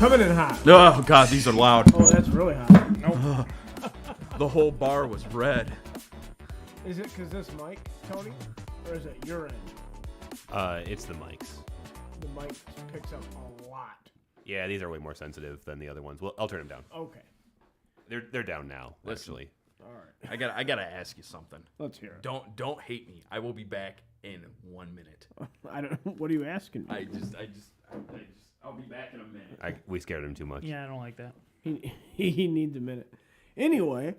Coming in hot. Oh, God, these are loud. Oh, that's really hot. Nope. The whole bar was red. Is it because this mic, Tony? Or is it your end? It's the mics. The mic picks up a lot. Yeah, these are way more sensitive than the other ones. Well, I'll turn them down. Okay. They're down now, actually. All right. I gotta ask you something. Let's hear it. Don't hate me. I will be back in 1 minute. I don't. What are you asking me? I'll be back in a minute. We scared him too much. Yeah, I don't like that. He needs a minute. Anyway,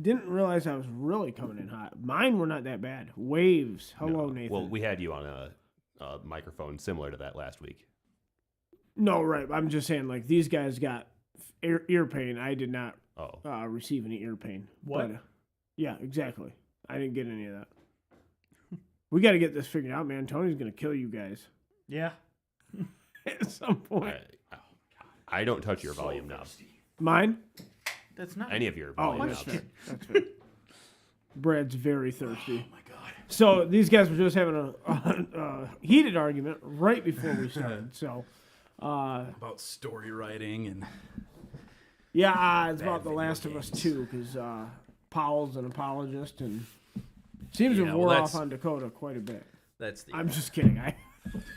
didn't realize I was really coming in hot. Mine were not that bad. Waves. Hello, Nathan. Well, we had you on a microphone similar to that last week. No, right. I'm just saying, like, these guys got ear pain. I did not Oh. receive any ear pain. What? But, yeah, exactly. I didn't get any of that. We got to get this figured out, man. Tony's going to kill you guys Yeah. at some point. I don't touch your volume knob. Mine? That's not Any of your Oh, volume that's knobs. fair. That's fair. Brad's very thirsty. Oh my God. So these guys were just having a heated argument right before we started. So, About story writing and yeah, it's about Bad The video Last of Us games. 2 because Powell's an apologist and seems to Yeah, have well, wore that's- off on Dakota quite a bit. that's the I'm just kidding.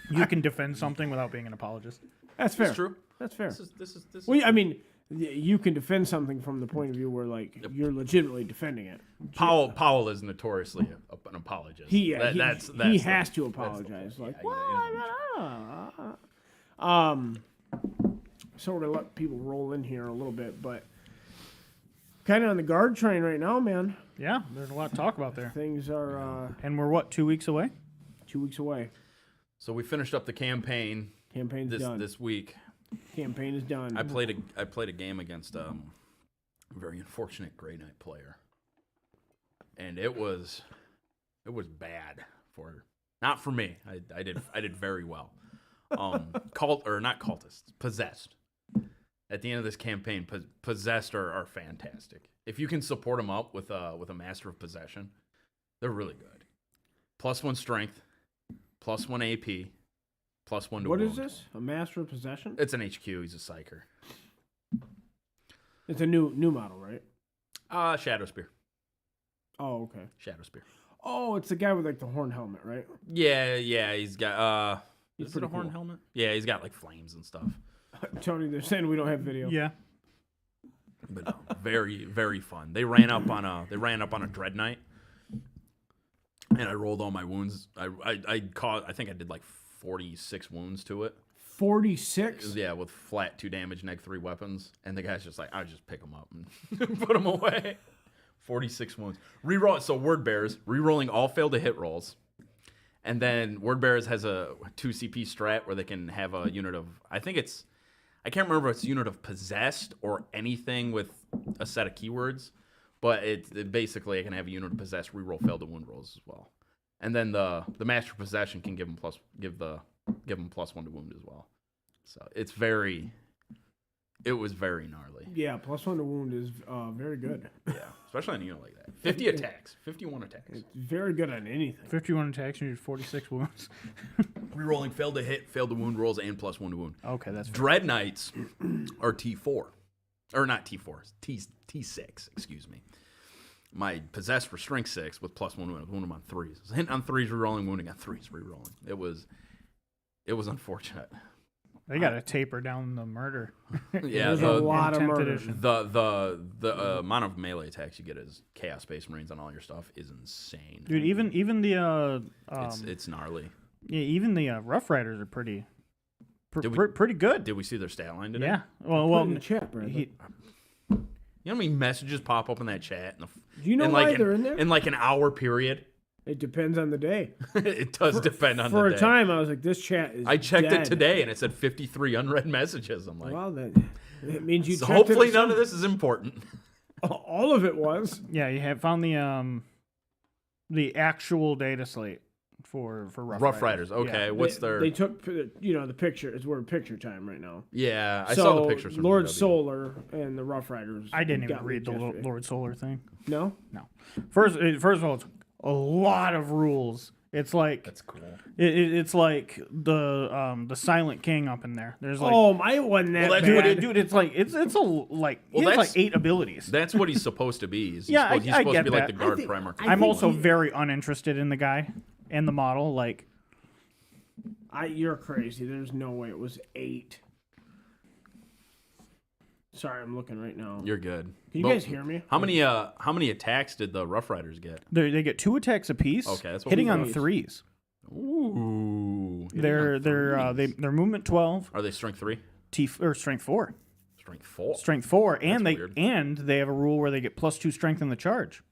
You can defend something without being an apologist. That's fair. That's true. That's fair. This is Well, I mean, you can defend something from the point of view where, like, you're legitimately defending it. Powell is notoriously an apologist. He That's he the- has to that's the apologize. point. Like, Yeah, well, so we're gonna let people roll in here a little bit, but kind of on the guard train right now, man. Yeah, there's a lot to talk about there. Things are And we're, 2 weeks away? 2 weeks away. So we finished up the campaign Campaign's done. this week. Campaign is done. I played a game against a very unfortunate Grey Knight player, and it was bad not for me. I did very well. Not cultists, possessed. At the end of this campaign, possessed are fantastic. If you can support them up with a master of possession, they're really good. +1 strength, +1 AP, +1 to What wound. is this? A master of possession? It's an HQ. He's a psyker. It's a new model, right? Shadow Spear. Oh, okay. Shadow Spear. Oh, it's the guy with like the horn helmet, right? Yeah, he's got He's is it a pretty horn cool. helmet? Yeah, he's got like flames and stuff. Tony, they're saying we don't have video. Yeah. But no, very, very fun. They ran up on a Dread Knight, and I rolled all my wounds. I think I did like 46 wounds to it. 46? Yeah, with flat 2 damage, -3 weapons. And the guy's just like, I just pick them up and put them away. 46 wounds. Reroll. So Word Bearers, rerolling all fail to hit rolls. And then Word Bearers has a 2 CP strat where they can have a unit of, I can't remember if it's a unit of possessed or anything with a set of keywords. But it basically, I can have a unit of possessed, reroll fail to wound rolls as well. And then the Master of Possession can give them +1 to wound as well. So it was very gnarly. Yeah, +1 to wound is very good. Yeah, especially on a unit like that. 50 attacks, 51 attacks. It's very good on anything. 51 attacks, you need 46 wounds. Rerolling failed to hit, failed to wound rolls, and +1 to wound. Okay, that's fair. Dread Knights are T4. Or not T4, T6, excuse me. My possessed for strength 6 with +1 wound. Wound them on 3s. Hitting on 3s, rerolling, wounding on 3s, rerolling. It was unfortunate. They got to taper down the murder. Yeah, There's a lot of 10th murder. edition. the amount of melee attacks you get as Chaos Space Marines on all your stuff is insane. Dude, even the It's gnarly. yeah, even the Rough Riders are pretty Did we- pretty good. Did we see their stat line today? Yeah. Well, Put it well, in the chat, Brad. he, You know how many messages pop up in that chat? Do you know why they're in there? In like an hour period? It depends on the day. It does depend on For the a day. time, I was like, this chat is I checked dead. it today and it said 53 unread messages. I'm like, Well, that it means you so checked hopefully it none of this is important. All of it was. yeah, you have found the actual data slate for Rough Riders. Okay, Yeah. what's they, their? They took, the picture. We're picture time right now. Yeah, I so saw the pictures from Lord GW. Solar and the Rough Riders. I didn't even got read the leaked yesterday. Lord Solar thing. No? No. First of all, it's a lot of rules It's like That's cool. it's like the Silent King up in there. There's like Oh, my wasn't that Well, that's bad. what it- dude, it's like it's a like he has that's- like 8 abilities. That's what he's supposed to be. He's Yeah, supposed, he's I supposed to get be like that. the guard think- primer. I I'm think also he- very uninterested in the guy and the model. Like You're crazy. There's no way it was 8. Sorry, I'm looking right now. You're good. Can you But guys hear me? How many attacks did the Rough Riders get? they get 2 attacks apiece. Okay, that's what hitting we on thought. 3s. Ooh. They're their movement 12, Are they strength 3? or strength 4. Strength 4. Strength 4, and That's weird. they have a rule where they get +2 strength in the charge.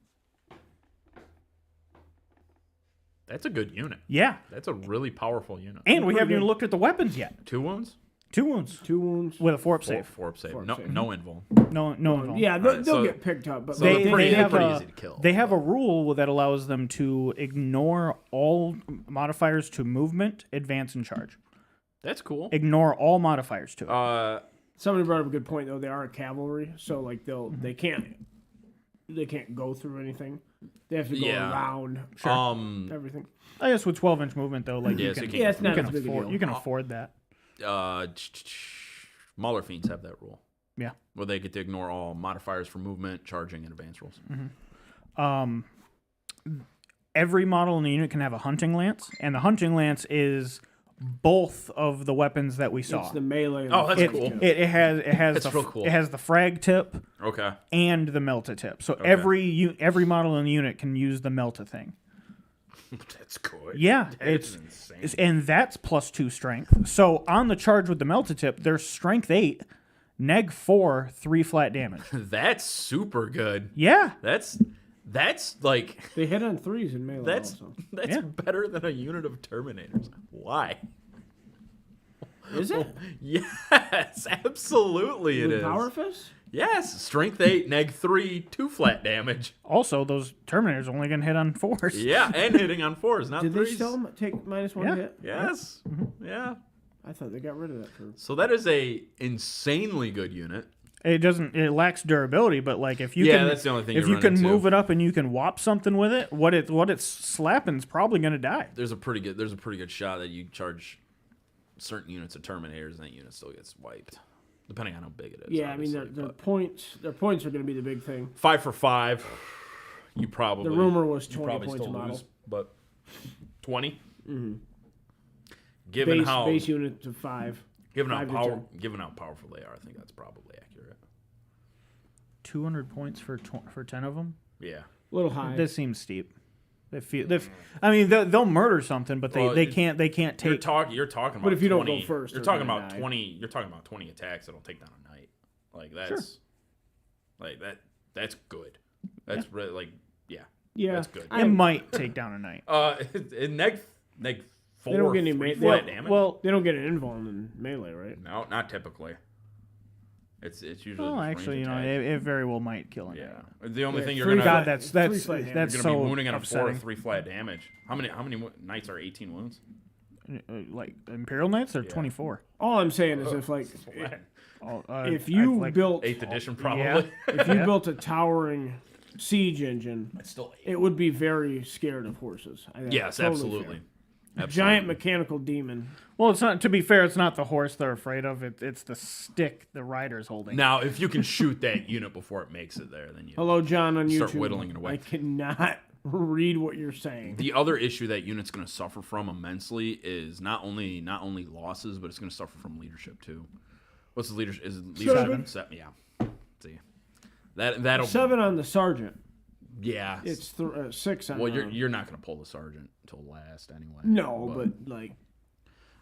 That's a good unit. Yeah. That's a really powerful unit. And we haven't good. even looked at the weapons yet. 2 wounds? 2 wounds 2 wounds. with a 4-up save. 4-up save. Four-up No, save. no invul. No involved. Yeah, they'll, Alright, they'll so- get picked up, but So like, they're pretty have pretty a- easy to kill. They have a rule that allows them to ignore all modifiers to movement, advance, and charge. That's cool. Ignore all modifiers to it. somebody brought up a good point though. They are a cavalry, so like they can't go through anything. They have to go Yeah. around Um, everything. I guess with 12-inch movement though, like Yeah, you so can, you can- Yeah, it's not you as can big a afford deal. you can afford that. Mauler Fiends have that rule. Yeah. Where they get to ignore all modifiers for movement, charging, and advance rolls. Every model in the unit can have a hunting lance, and the hunting lance is both of the weapons that we saw. It's the melee. and Oh, the that's physical. cool. It has That's real cool. it has the frag tip Okay. and the melta tip. So every model in the unit can use the melta thing. That's good. Yeah, That's insane. and that's +2 strength. So on the charge with the melta tip, there's strength 8, neg 4, 3 flat damage. That's super good. Yeah, That's like They hit on 3s in melee. that's also. that's Yeah. better than a unit of Terminators. Why? Is it? Yes, absolutely it With is. Power Fist? Yes, strength 8, neg 3, 2 flat damage. also those Terminators are only gonna hit on 4s. Yeah, and hitting on 4s, not Did 3s. they still take -1 Yeah. hit? Yes. Yeah. I thought they got rid of that for. So that is a insanely good unit. It lacks durability, but like if you Yeah, can that's the only thing if you you can run into. move it up and you can whop something with it, what it's slapping's probably gonna die. There's a pretty good shot that you charge certain units of Terminators and that unit still gets wiped. Depending on how big it is. Yeah, I mean obviously, their but points are going to be the big thing. 5 for 5. You probably The rumor was you 20 probably points a still model. lose, but 20. Given how Base unit to 5. given how 5 to power 10. given how powerful they are, I think that's probably accurate. 200 points for 10 of them. Yeah. A little high. This seems steep. I mean, they'll murder something, but Well, they can't take. You're talking about But if you don't go 20 first, you're they're talking gonna about die. 20 you're talking about 20 attacks that'll take down a knight. Like that's like that's good. That's really like yeah. yeah, That's good. It might take down a knight. In neg 4 They don't get any 3 ma- flat they- damage. Well, they don't get an invuln in melee, right? no, not typically. It's usually well, just actually, range you know, attack. it very well might kill a knight. Yeah. The only thing you're 3 gonna God, flat- that's 3 flat damage. that's you're gonna so be wounding on a 4 upsetting. or 3 flat damage. How many knights are 18 wounds? Like Imperial Knights, they're 24. All I'm saying is if If you built 8th edition probably. Yeah. if you built a towering siege engine, It's still 8. it would be very scared of horses. I think. Yes, Totally absolutely. fair. Giant mechanical demon. well, it's not. To be fair, it's not the horse they're afraid of. It's the stick the rider's holding. Now, if you can shoot that unit before it makes it there, then you. Hello, John on Start YouTube. whittling it away. I cannot read what you're saying. The other issue that unit's going to suffer from immensely is not only losses, but it's going to suffer from leadership too. What's the leadership? Is it leadership? 7? Yeah. See, that'll 7 on the sergeant. yeah. It's 6 on. well, the, you're not going to pull the sergeant until last anyway. no, but like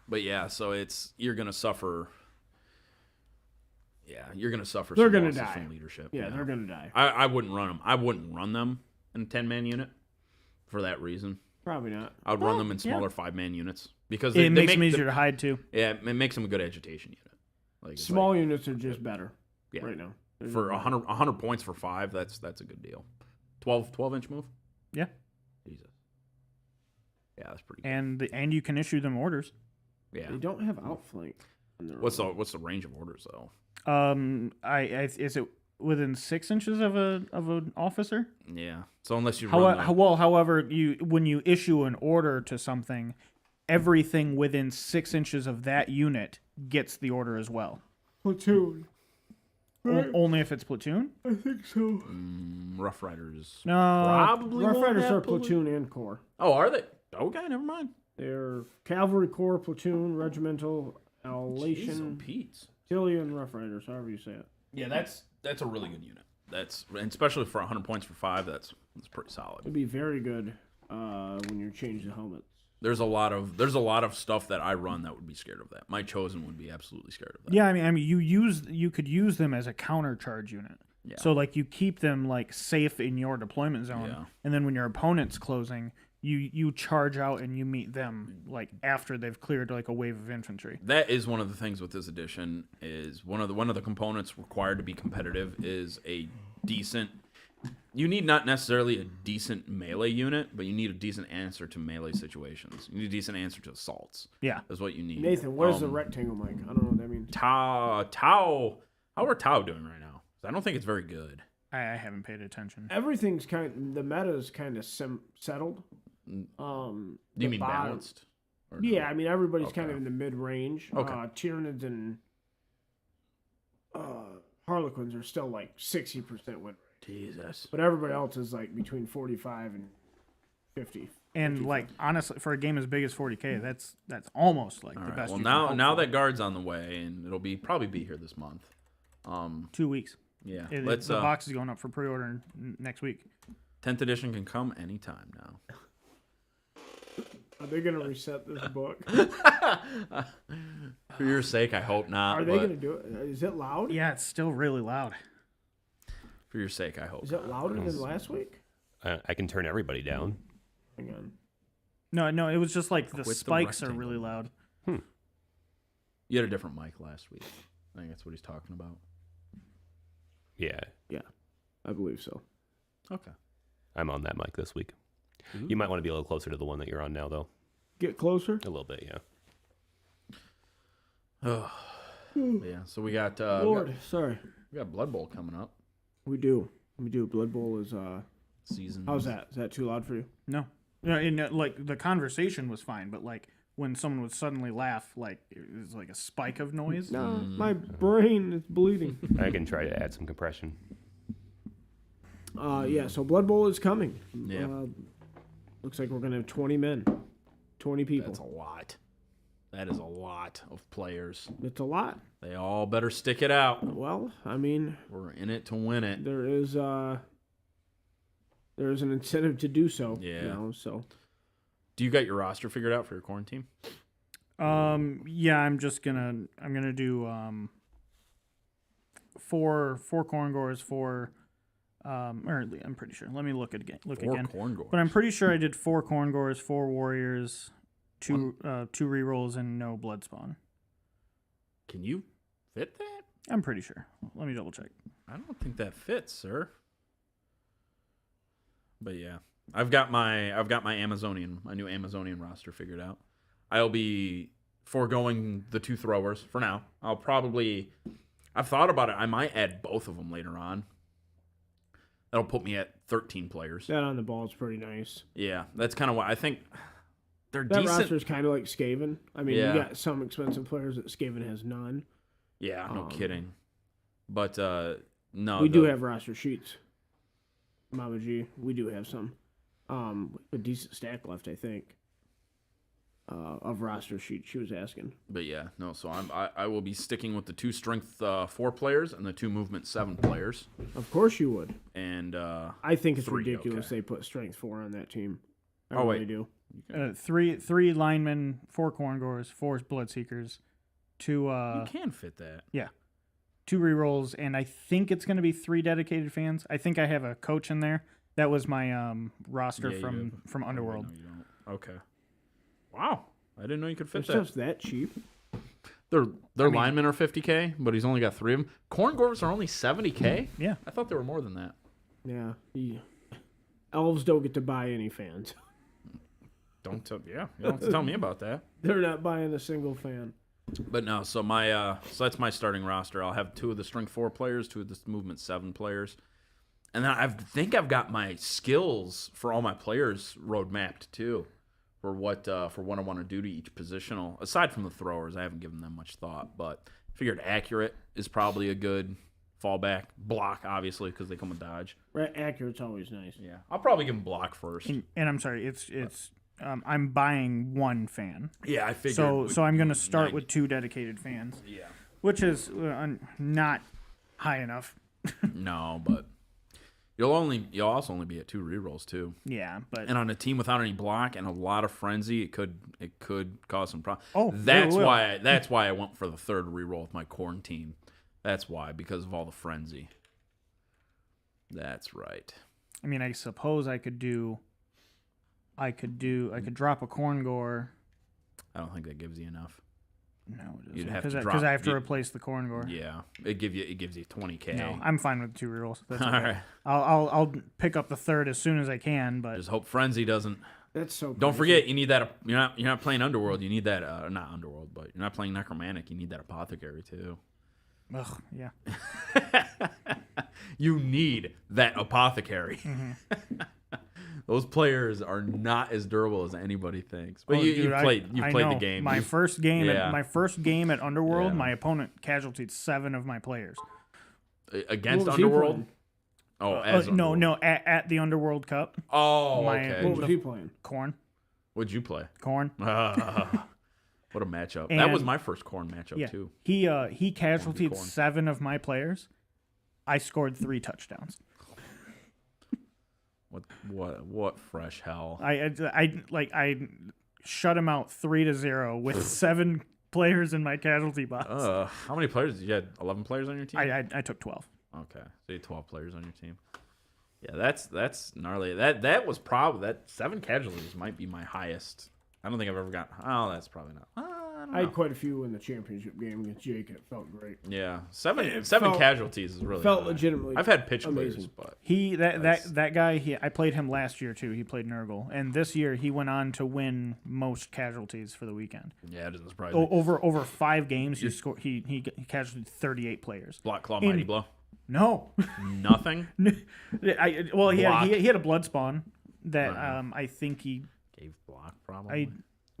But yeah, so you're gonna suffer. Yeah, you're gonna suffer. They're some gonna losses die. from leadership. yeah, they're gonna die. I wouldn't run them. I wouldn't run them in a 10-man unit for that reason. Probably not. I would run them in smaller 5-man units because it makes them easier to hide too. Yeah, it makes them a good agitation unit. Like it's Small like, units are just better Yeah. right now. for 100 points for 5. That's a good deal. 12-inch move. Yeah, Jesus. Yeah, that's pretty good. and you can issue them orders. Yeah. They don't have outflank. on their What's own. the range of orders though? Is it within 6 inches of an officer. Yeah. So unless you run the- However, when you issue an order to something, everything within 6 inches of that unit gets the order as well. Platoon. Only if it's platoon. I think so. Rough Riders. No, Probably Rough won't Riders have are platoon and corps. Oh, are they? Okay, never mind. They're cavalry corps, platoon, regimental, Jeez, elation, Pete's. Artillery, Rough Riders, however you say it. Yeah, that's a really good unit. That's, and especially for 100 points for 5. That's pretty solid. It'd be very good when you change the helmets. There's a lot of stuff that I run that would be scared of that. My chosen would be absolutely scared of that. Yeah, I mean, you could use them as a countercharge unit. Yeah. So like you keep them like safe in your deployment zone, Yeah. and then when your opponent's closing, you charge out and you meet them like after they've cleared like a wave of infantry. That is one of the things with this edition is one of the components required to be competitive is a decent. You need not necessarily a decent melee unit, but you need a decent answer to melee situations. You need a decent answer to assaults. Yeah. That's what you need. Nathan, what is the rectangle mic? I don't know what that means. Tau. How are Tau doing right now? I don't think it's very good. I haven't paid attention. Everything's the meta is kind of settled. Do you the mean bottom- balanced? Or no? Yeah, I mean everybody's Okay. kind of in the mid range. Okay. Tyranids and Harlequins are still like 60% win, Jesus. but everybody else is like between 45 and 50. And like honestly, for a game as big as 40K, that's almost like All the right. best. Well, you can hope now for. that guard's on the way, and it'll probably be here this month. 2 weeks. Yeah. The box is going up for pre-order next week. 10th edition can come anytime now. Are they gonna reset this book? For your sake, I hope not. Are they but gonna do it? Is it loud? Yeah, it's still really loud. For your sake, I hope. Is it louder than last week? I can turn everybody down. Hang on. No, it was just like the Quit the spikes are rectangle. really loud. You had a different mic last week. I think that's what he's talking about. Yeah, I believe so. Okay. I'm on that mic this week. You might want to be a little closer to the one that you're on now, though. Get closer. A little bit, yeah. Yeah. So we got Lord, sorry. we got Blood Bowl coming up. We do. Blood Bowl is Season. how's that? Is that too loud for you? No, like the conversation was fine, but like when someone would suddenly laugh, like it was like a spike of noise. No, my brain is bleeding. I can try to add some compression. Yeah, so Blood Bowl is coming. Yeah. Looks like we're gonna have 20 men, 20 people. That's a lot. That is a lot of players. It's a lot. They all better stick it out. Well, I mean, We're in it to win it. there is an incentive to do so. Yeah. You know, so Do you got your roster figured out for your quarantine? Yeah, I'm gonna do 4 corn gores, 4 or I'm pretty sure. Let me look again. Corn Gore. But I'm pretty sure I did 4 corn gores, 4 warriors, 2 rerolls, and no blood spawn. Can you fit that? I'm pretty sure. Let me double check. I don't think that fits, sir. But yeah, I've got my new Amazonian roster figured out. I'll be foregoing the 2 throwers for now. I've thought about it. I might add both of them later on. That'll put me at 13 players. that on the ball is pretty nice. Yeah, that's kind of what I think. They're That decent. roster is kind of like Skaven. I mean, Yeah. you got some expensive players that Skaven has none. Yeah, no kidding. But no, We do have roster sheets. Mama G, we do have some. A decent stack left, I think. Of roster sheets, she was asking. But yeah, no. So I will be sticking with the 2 strength 4 players and the 2 movement 7 players. Of course you would. And I think it's 3, ridiculous okay. they put strength 4 on that team. I Oh, really wait. do. 3 linemen, 4 corn gores, 4 bloodseekers, 2 you can fit that. 2 rerolls, and I think it's going to be 3 dedicated fans. I think I have a coach in there. That was my roster Yeah, you from do. Underworld. No, you don't. Okay. Wow. I didn't know you could Their fit that. stuff's that cheap. Their linemen are 50K, but he's only got 3 of them. Corn Gores are only 70K? Yeah. I thought they were more than that. Yeah. Elves don't get to buy any fans. You don't have to tell me about that. They're not buying a single fan. But no, so so that's my starting roster. I'll have 2 of the strength 4 players, 2 of the movement 7 players. And then I think I've got my skills for all my players road mapped too, for what I want to do to each positional. Aside from the throwers, I haven't given them much thought, but figured accurate is probably a good fallback. Block, obviously, because they come with dodge. Accurate's always nice. Yeah, I'll probably give them block first. And I'm sorry, it's I'm buying 1 fan. Yeah, I figured. So I'm going to start 90. with 2 dedicated fans, Yeah. which is not high enough. No, but you'll also only be at 2 rerolls too. Yeah, but And on a team without any block and a lot of frenzy, it could cause some problems. Oh, that's it will. why I went for the 3rd reroll with my corn team. That's why, because of all the frenzy. That's right. I mean, I suppose I could drop a corn gore. I don't think that gives you enough. No, it You'd doesn't. have to Because drop- I have to you- replace the corn gore. Yeah, it gives you 20K. No, I'm fine with 2 rerolls. That's All okay. right. I'll pick up the 3rd as soon as I can, but Just hope frenzy doesn't. That's so. Don't crazy. forget, you need that. You're not playing Underworld. You need that. Not Underworld, but you're not playing Necromantic. You need that Apothecary too. ugh, yeah. You need that Apothecary. Mm-hmm. Those players are not as durable as anybody thinks. But Oh, you dude, played I the know. game. My You- first game, Yeah. at Underworld, Yeah. my opponent casualtied 7 of my players. against What was he Underworld. playing? Oh, as No, Underworld. at the Underworld Cup, Oh, My- okay. What was he playing? corn, What'd you play? corn. What a matchup. That was And- my first corn matchup Yeah, too. he casualtied corn. 7 of my players. I scored 3 touchdowns. What fresh hell. I shut him out 3-0 with 7 players in my casualty box. How many players? You had 11 players on your team? I took 12. Okay, so you had 12 players on your team. Yeah, that's gnarly. That was probably that 7 casualties might be my highest. I don't think I've ever got. Oh, that's probably not. I don't I know. had quite a few in the championship game against Jake. It felt great. Yeah, seven felt- casualties is really felt high. legitimately I've had pitch amazing. clears, but He That's- that guy. I played him last year too. He played Nurgle, and this year he went on to win most casualties for the weekend. yeah, it doesn't surprise me. Over 5 games, he scored. He casualtied 38 players. Block claw, in- mighty blow. No, Nothing. he had Block. he had a blood spawn that Uh-huh. I think he Gave block probably.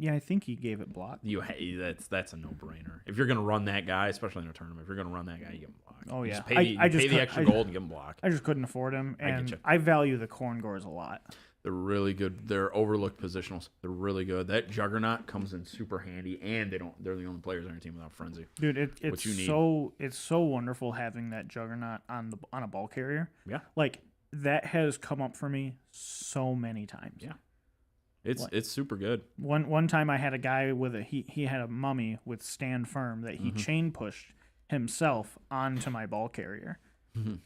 I think he gave it block. That's a no brainer. If you're gonna run that guy, especially in a tournament, if you're gonna run that guy, you give him block. Oh, You yeah. just pay, I the just- extra I- gold and give him block. I just couldn't afford him, I and getcha. I value the corn gores a lot. They're really good. They're overlooked positionals. They're really good. That Juggernaut comes in super handy, and they're the only players on your team without frenzy. Dude, it's you need. it's so wonderful having that juggernaut on a ball carrier. Yeah. Like that has come up for me so many times. Yeah. It's super good. One time I had a guy with he had a mummy with stand firm that Mm-hmm. he chain pushed himself onto my ball carrier.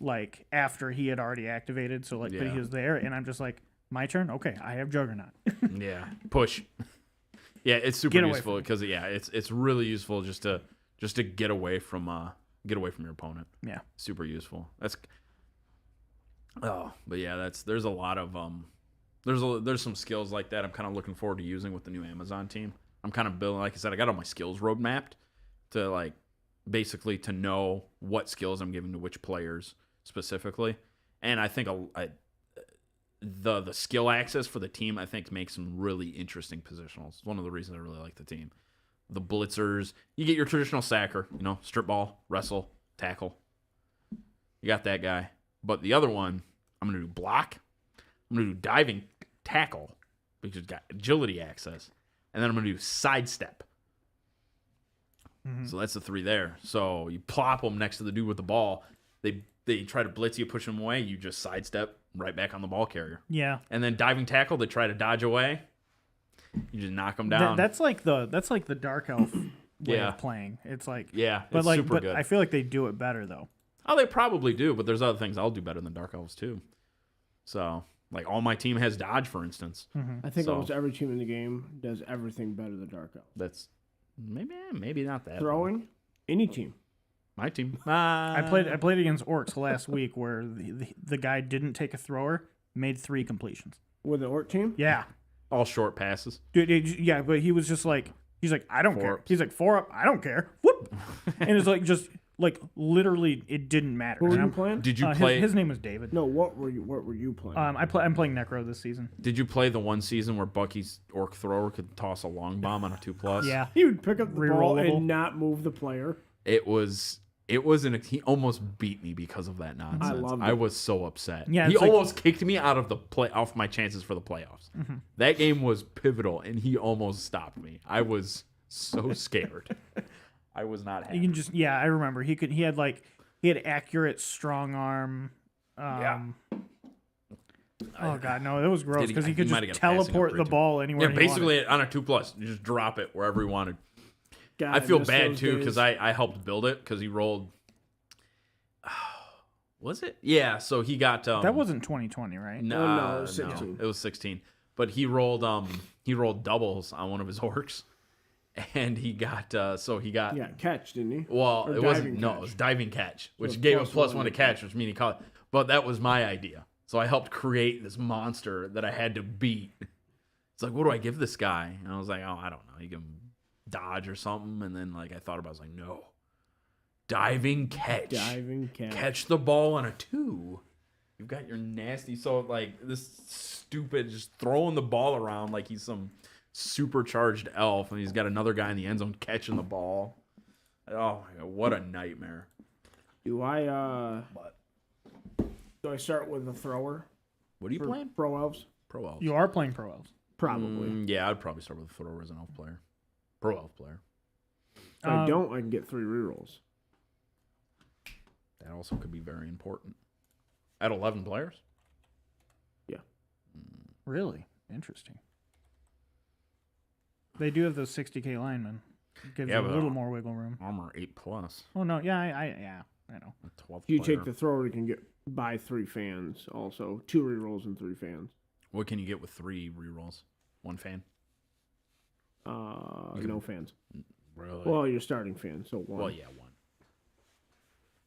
Like after he had already activated, so like but Yeah. he was there and I'm just like, my turn? Okay, I have juggernaut. Yeah, push. Yeah, it's super Get away useful because it's really useful just to get away from your opponent. Yeah. Super useful. But yeah, there's a lot of there's some skills like that I'm kind of looking forward to using with the new Amazon team. I'm kind of building, like I said, I got all my skills road mapped to like basically to know what skills I'm giving to which players specifically, and I think the skill access for the team I think makes some really interesting positionals. It's one of the reasons I really like the team. The blitzers, you get your traditional sacker, strip ball, wrestle, tackle. You got that guy. But the other one, I'm going to do block. I'm going to do diving tackle because it's got agility access. And then I'm going to do sidestep. So that's the 3 there. So you plop them next to the dude with the ball. They try to blitz you, push them away. You just sidestep right back on the ball carrier. Yeah. And then diving tackle, they try to dodge away. You just knock them down. That's like the dark elf way Yeah. of playing. It's like Yeah, but it's like super but good. I feel like they do it better though. Oh, they probably do, but there's other things I'll do better than Dark Elves too. So, like all my team has dodge, for instance. I think So- almost every team in the game does everything better than Dark Elf. That's maybe not that. Throwing, any team. My team. I played against orcs last week where the guy didn't take a thrower, made 3 completions. With the Orc team? Yeah. all short passes. Dude, yeah, but he was just like He's like, I don't care. ups. He's like, 4 up, I don't care. Whoop. And it's like just like literally, it didn't matter. What were And you I'm- playing? Did you his- play? His, name was David. No, what were you playing? I'm playing Necro this season. Did you play the one season where Bucky's orc thrower could toss a long bomb on a 2+? Yeah. He would pick up the ball Rerollable. and not move the player. It was he almost beat me because of that nonsense. loved I it. was so upset. Yeah, he it's like- almost kicked me out of the off my chances for the playoffs. That game was pivotal, and he almost stopped me. I was so scared. I was not happy. You can just I remember he had accurate strong arm. Oh god, no, it was gross Did he- because he he could might just have got a passing teleport the upgrade, too. ball anywhere. Yeah, he basically on a 2+, you just drop it wherever you wanted. God, I feel miss bad those too days. because I helped build it because he rolled. Was it? Yeah. So he got that wasn't 2020, right? no, it was 16. it was 16. But he rolled doubles on one of his orcs, and he got Yeah, catch, didn't he? well, Or it wasn't diving no, catch. it was diving catch, which So gave him +1 +1 to catch, which means he caught it. But that was my idea, so I helped create this monster that I had to beat. It's like, what do I give this guy? And I was like, oh, I don't know. You can dodge or something, and then like I thought about, it, I was like, no, diving catch. Diving catch. Catch the ball on a 2. You've got your nasty, so like this stupid just throwing the ball around like he's some supercharged elf, and he's got another guy in the end zone catching the ball. Oh my god, what a nightmare! Do I start with the thrower What are you for playing? Pro Elves? Pro elf. You are playing Pro Elves. Probably. Yeah, I'd probably start with a thrower as an elf player. Pro elf player. If I don't, I can get 3 rerolls. That also could be very important. At 11 players. Really interesting. They do have those 60K linemen. Gives Yeah, you a but- little more wiggle room. Armor 8+. Oh no, I know. A 12 If you player. take the thrower, you can get buy 3 fans also. 2 rerolls and 3 fans. What can you get with 3 rerolls? 1 fan. No fans. Really? Well, you're starting fan, so 1. Well, yeah, 1.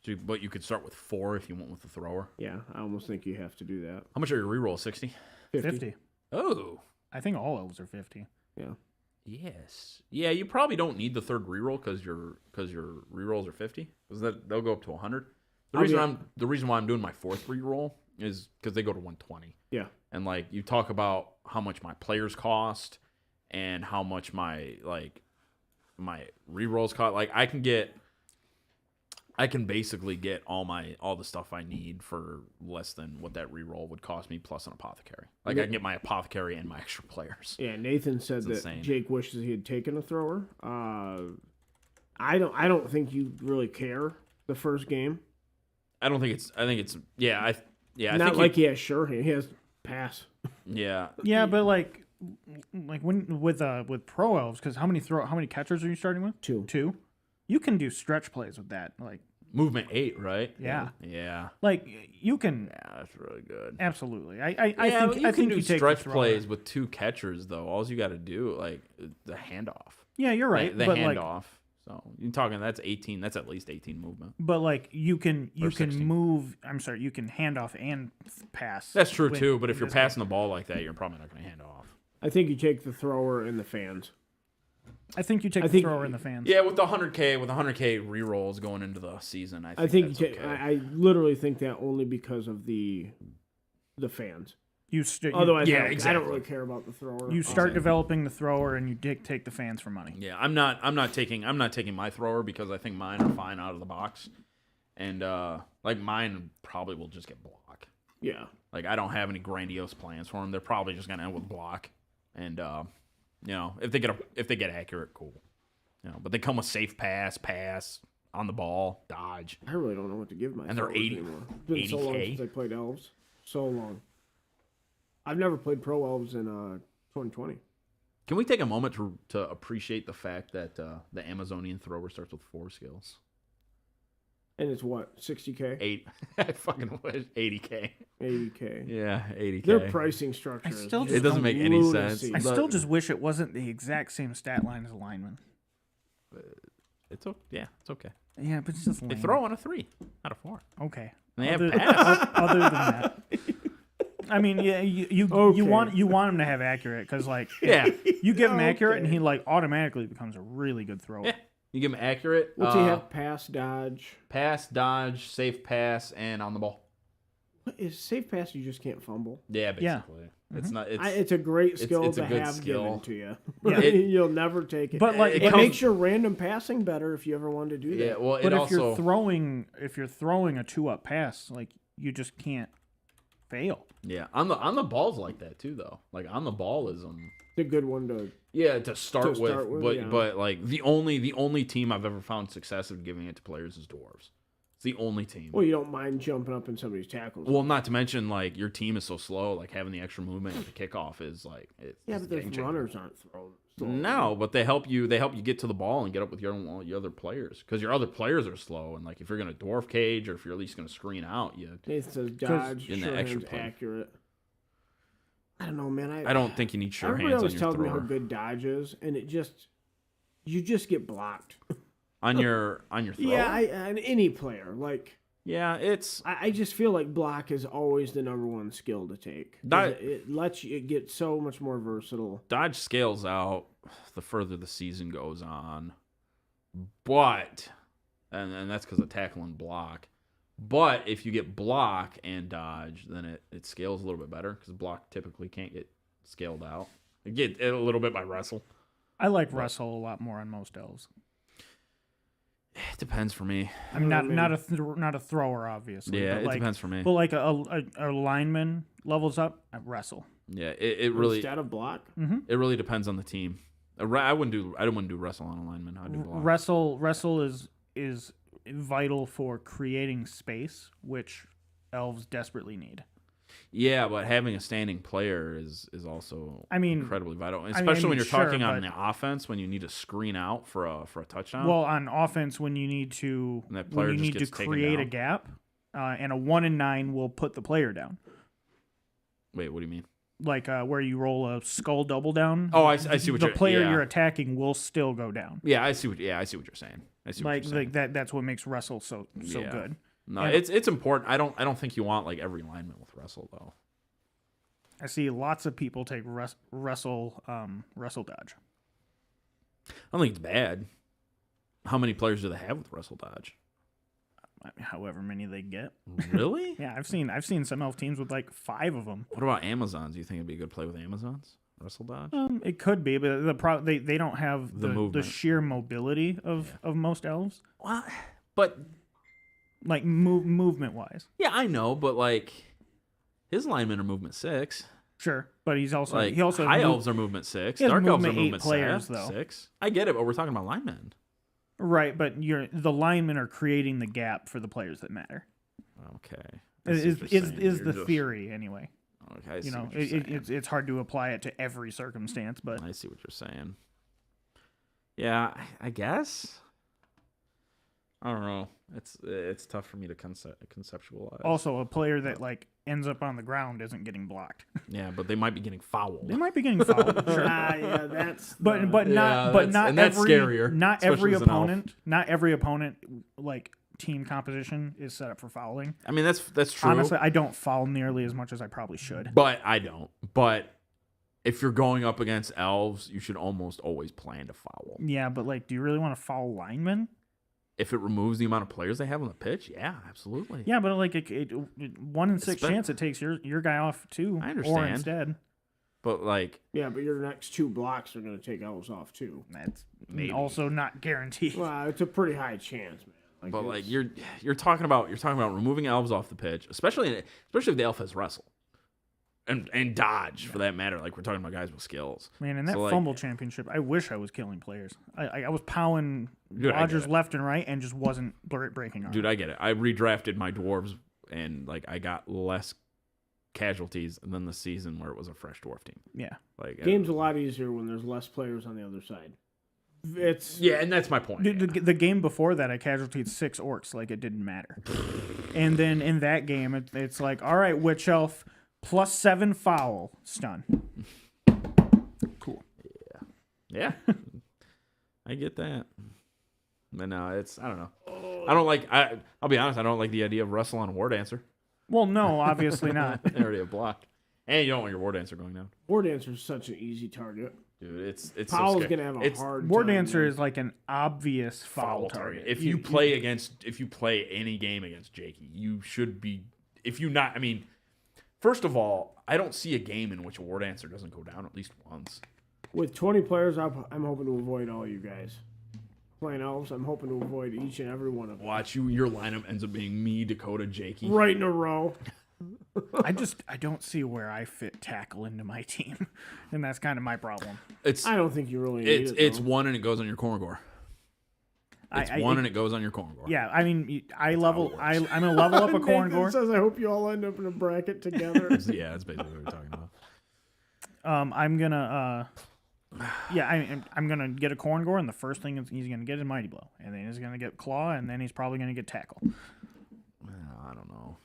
So, but you could start with 4 if you went with the thrower. Yeah, I almost think you have to do that. How much are your rerolls? 60? 50. Oh, I think all elves are 50. Yeah. yes. Yeah, you probably don't need the third reroll because your rerolls are 50. Because they'll go up to 100. The reason why I'm doing my 4th reroll is because they go to 120. Yeah. And like you talk about how much my players cost and how much my rerolls cost. Like I can basically get all the stuff I need for less than what that reroll would cost me plus an apothecary. Like I can get my apothecary and my extra players. Yeah, Nathan said that insane. Jake wishes he had taken a thrower. I don't think you really care the first game. I think it's I Not think like he has sure he has pass. yeah. Yeah, but like when with Pro Elves, because how many catchers are you starting with? 2. 2. You can do stretch plays with that. Like Movement 8, right? Yeah. Yeah. like you can Yeah, that's really good. absolutely. I You think can you do take the stretch thrower. plays with 2 catchers though. All you got to do like the handoff. Yeah, you're right. The but handoff. like, So you're talking that's 18. That's at least 18 movement. but like you can 16. move. I'm sorry, you can hand off and pass. That's true when- too. But if in you're this game. passing the ball like that, you're probably not going to hand off. I think you take the thrower and the fans. I think you take I the think- thrower in the fans. Yeah, with the 100K rerolls going into the season, I think you that's take. okay. I literally think that only because of the fans. Otherwise, Yeah, I don't exactly. really care about the thrower. You start developing the thrower and you take the fans for money. Yeah, I'm not taking my thrower because I think mine are fine out of the box, and like mine probably will just get block. Yeah. Like I don't have any grandiose plans for them. They're probably just gonna end with block, and if they get accurate, cool. But they come with safe pass on the ball, dodge. I really don't know what to give my. And they're throwers 80 anymore. It's been so long 80K? since I played elves. So long. I've never played pro elves in 2020. Can we take a moment to appreciate the fact that the Amazonian thrower starts with 4 skills? And it's what, 60K, 8. I fucking wish 80K. 80K. Yeah, 80K. Their pricing structure. I still is just It doesn't make any lunacy. sense. I But- still just wish it wasn't the exact same stat line as a lineman. It's okay. Yeah, but it's just They lame. throw on a 3 out of 4. Okay. And they have Other- pass. Other than that, I mean, yeah, you Okay. want him to have accurate because like Yeah. you give him accurate and Okay. he like automatically becomes a really good thrower. Yeah. You give him accurate. What's he have? Pass, dodge. Pass, dodge, safe pass, and on the ball. What is safe pass? You just can't fumble. Yeah, Yeah. basically. It's not. It's, It's a great skill it's a to good have skill. given to you. Yeah. You'll never take it. But, like, it it makes comes- your random passing better if you ever wanted to do that. yeah. Well, But it if also. you're throwing a 2-up pass, like you just can't fail. Yeah, on the ball's like that too, though. Like on the ball is It's a good one to. yeah to start, start with, but yeah. but like the only team I've ever found success of giving it to players is dwarves. It's the only team. Well, you don't mind jumping up in somebody's tackles. Well, not to mention like your team is so slow. Like having the extra movement at the kickoff is like it's yeah, it's but those game changer. runners aren't thrown. No, but they help you. They help you get to the ball and get up with your other players because your other players are slow. And like if you're gonna dwarf cage or if you're at least gonna screen out, you Nathan says dodge, in the sure extra hands play. accurate. I don't know, man. I don't think you need sure Everybody hands on always your tells me how thrower. good dodge is, and you just get blocked. on your thrower. Yeah, and any player like. Yeah, it's I just feel like block is always the number one skill to take. 'Cause That- it lets you get so much more versatile. dodge scales out the further the season goes on, but and that's because of tackle and block. But if you get block and dodge, then it scales a little bit better because block typically can't get scaled out. You get it a little bit by wrestle. I like wrestle a lot more on most elves. It depends for me. I mean, I not a thrower, obviously. Yeah, but it like, depends for me. But like a lineman levels up, I wrestle. Yeah, it really Instead of block. it really depends on the team. I wouldn't do wrestle on a lineman. I'd do block. Wrestle is vital for creating space, which elves desperately need. Yeah, but having a standing player is also incredibly vital, especially when you're sure, talking on but- the offense when you need to screen out for a touchdown. Well, on offense, when you need to And that player when you just need to gets taken create a down. gap, and a 1 and 9 will put the player down. Wait, what do you mean? Like where you roll a skull double down. Oh, I see what the you're. player yeah. you're attacking will still go down. Yeah, I see what you're saying. I see what Like you're saying. that's what makes wrestle so Yeah. good. No, and- it's important. I don't think you want like every lineman with wrestle though. I see lots of people take wrestle dodge. I don't think it's bad. How many players do they have with wrestle dodge? However many they get. Really? Yeah, I've seen some elf teams with like 5 of them. What about Amazons? Do you think it'd be a good play with Amazons? Wrestle dodge? It could be, but they don't have The the movement. sheer mobility of most elves, Well, but like movement wise. yeah, I know, but like his linemen are movement 6. Sure, but he's also Like he also high mov- elves are movement 6. he has Dark elves are movement 8 movement players, 6. though. I get it, but we're talking about linemen. right, but the linemen are creating the gap for the players that matter. Okay. I see Is what you're saying. is You're the just- theory anyway? Okay, I see You know, what you're saying. it's hard to apply it to every circumstance, but I see what you're saying. Yeah, I guess. I don't know. It's tough for me to conceptualize. also a player that like ends up on the ground isn't getting blocked. Yeah, but they might be getting fouled. They might be getting fouled, sure. Yeah, that's. But Yeah, not that's- and that's every scarier, not especially every as an elf. opponent not every opponent like team composition is set up for fouling. I mean, that's true. Honestly, I don't foul nearly as much as I probably should. But I don't. But if you're going up against elves, you should almost always plan to foul. Yeah, but like, do you really want to foul linemen? If it removes the amount of players they have on the pitch, yeah, absolutely. Yeah, but like it 1 in 6 Espe- chance it takes your guy off too. I Or understand. instead, But like, Yeah, but your next 2 blocks are going to take elves off too. that's Maybe. also not guaranteed. Well, it's a pretty high chance, man. but like it's- you're talking about removing elves off the pitch, especially if the elf has wrestle and dodge for that matter. Like we're talking about guys with skills. Man, in that So, like- fumble championship, I wish I was killing players. I was powing Dude, I get Rodgers it. left and right and just wasn't breaking arm. Dude, I get it. I redrafted my dwarves and like I got less casualties than the season where it was a fresh dwarf team. Yeah. Like game's a lot easier when there's less players on the other side. It's yeah, and that's my point. The game before that, I casualtied 6 orcs like it didn't matter. And then in that game, it's like, all right, witch elf, +7 foul, stun. Cool. Yeah, I get that. But no, I don't know. I don't like. I'll be honest. I don't like the idea of wrestle on a war dancer. Well, no, obviously not. They already have blocked. And you don't want your War Dancer going down. War Dancer is such an easy target. Dude, it's so Powell's scary. gonna have a It's hard War time. Dancer man. is like an obvious foul foul target. target. If you play any game against Jakey, you should be. If you not, I mean, first of all, I don't see a game in which a War Dancer doesn't go down at least once. With 20 players, I'm hoping to avoid all you guys. Playing elves, I'm hoping to avoid each and every one of them. Watch your lineup ends up being me, Dakota, Jakey. Right in a row. I don't see where I fit tackle into my team, and that's kind of my problem. It's I don't think you really need it. it's though. one and it goes on your corner gore. It's one and it goes on your corner gore. Yeah, I mean, I'm gonna level up a corn Nathan gore. says, I hope you all end up in a bracket together. Yeah, that's basically what we're talking about. I'm gonna I'm gonna get a corn gore, and the first thing he's gonna get is mighty blow, and then he's gonna get claw, and then he's probably gonna get tackle. I don't know.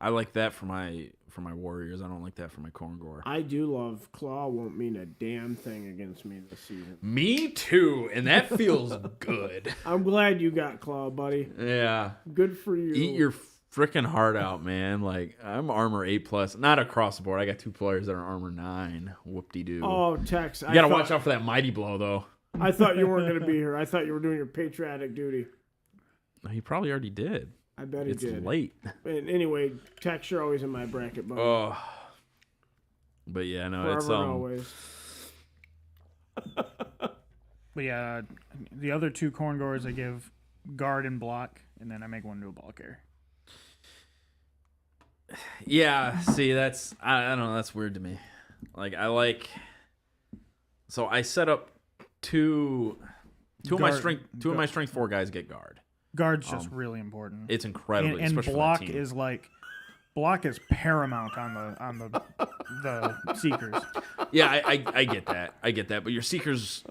I like that for my warriors. I don't like that for my corn gore. I do love Claw won't mean a damn thing against me this season. Me too, and that feels good. I'm glad you got Claw, buddy. Yeah. Good for you. Eat your freaking heart out, man. Like, I'm armor 8+. Not across the board. I got 2 players that are armor 9. Whoop-de-doo. Oh, Tex. You gotta watch out for that mighty blow, though. I thought you weren't going to be here. I thought you were doing your patriotic duty. He probably already did. I bet he It's did. late. And anyway, Tex, you're always in my bracket, buddy. Oh. But yeah, no, Forever it's and always. But yeah, the other 2 corn gores I give guard and block, and then I make one to a ball carrier. Yeah, see, that's I don't know, that's weird to me. Like, so I set up two of my strength 4 guys get guard. Guard's just really important. It's incredible, and especially block for that team. block is paramount on the seekers. Yeah, I get that. I get that, but your seekers,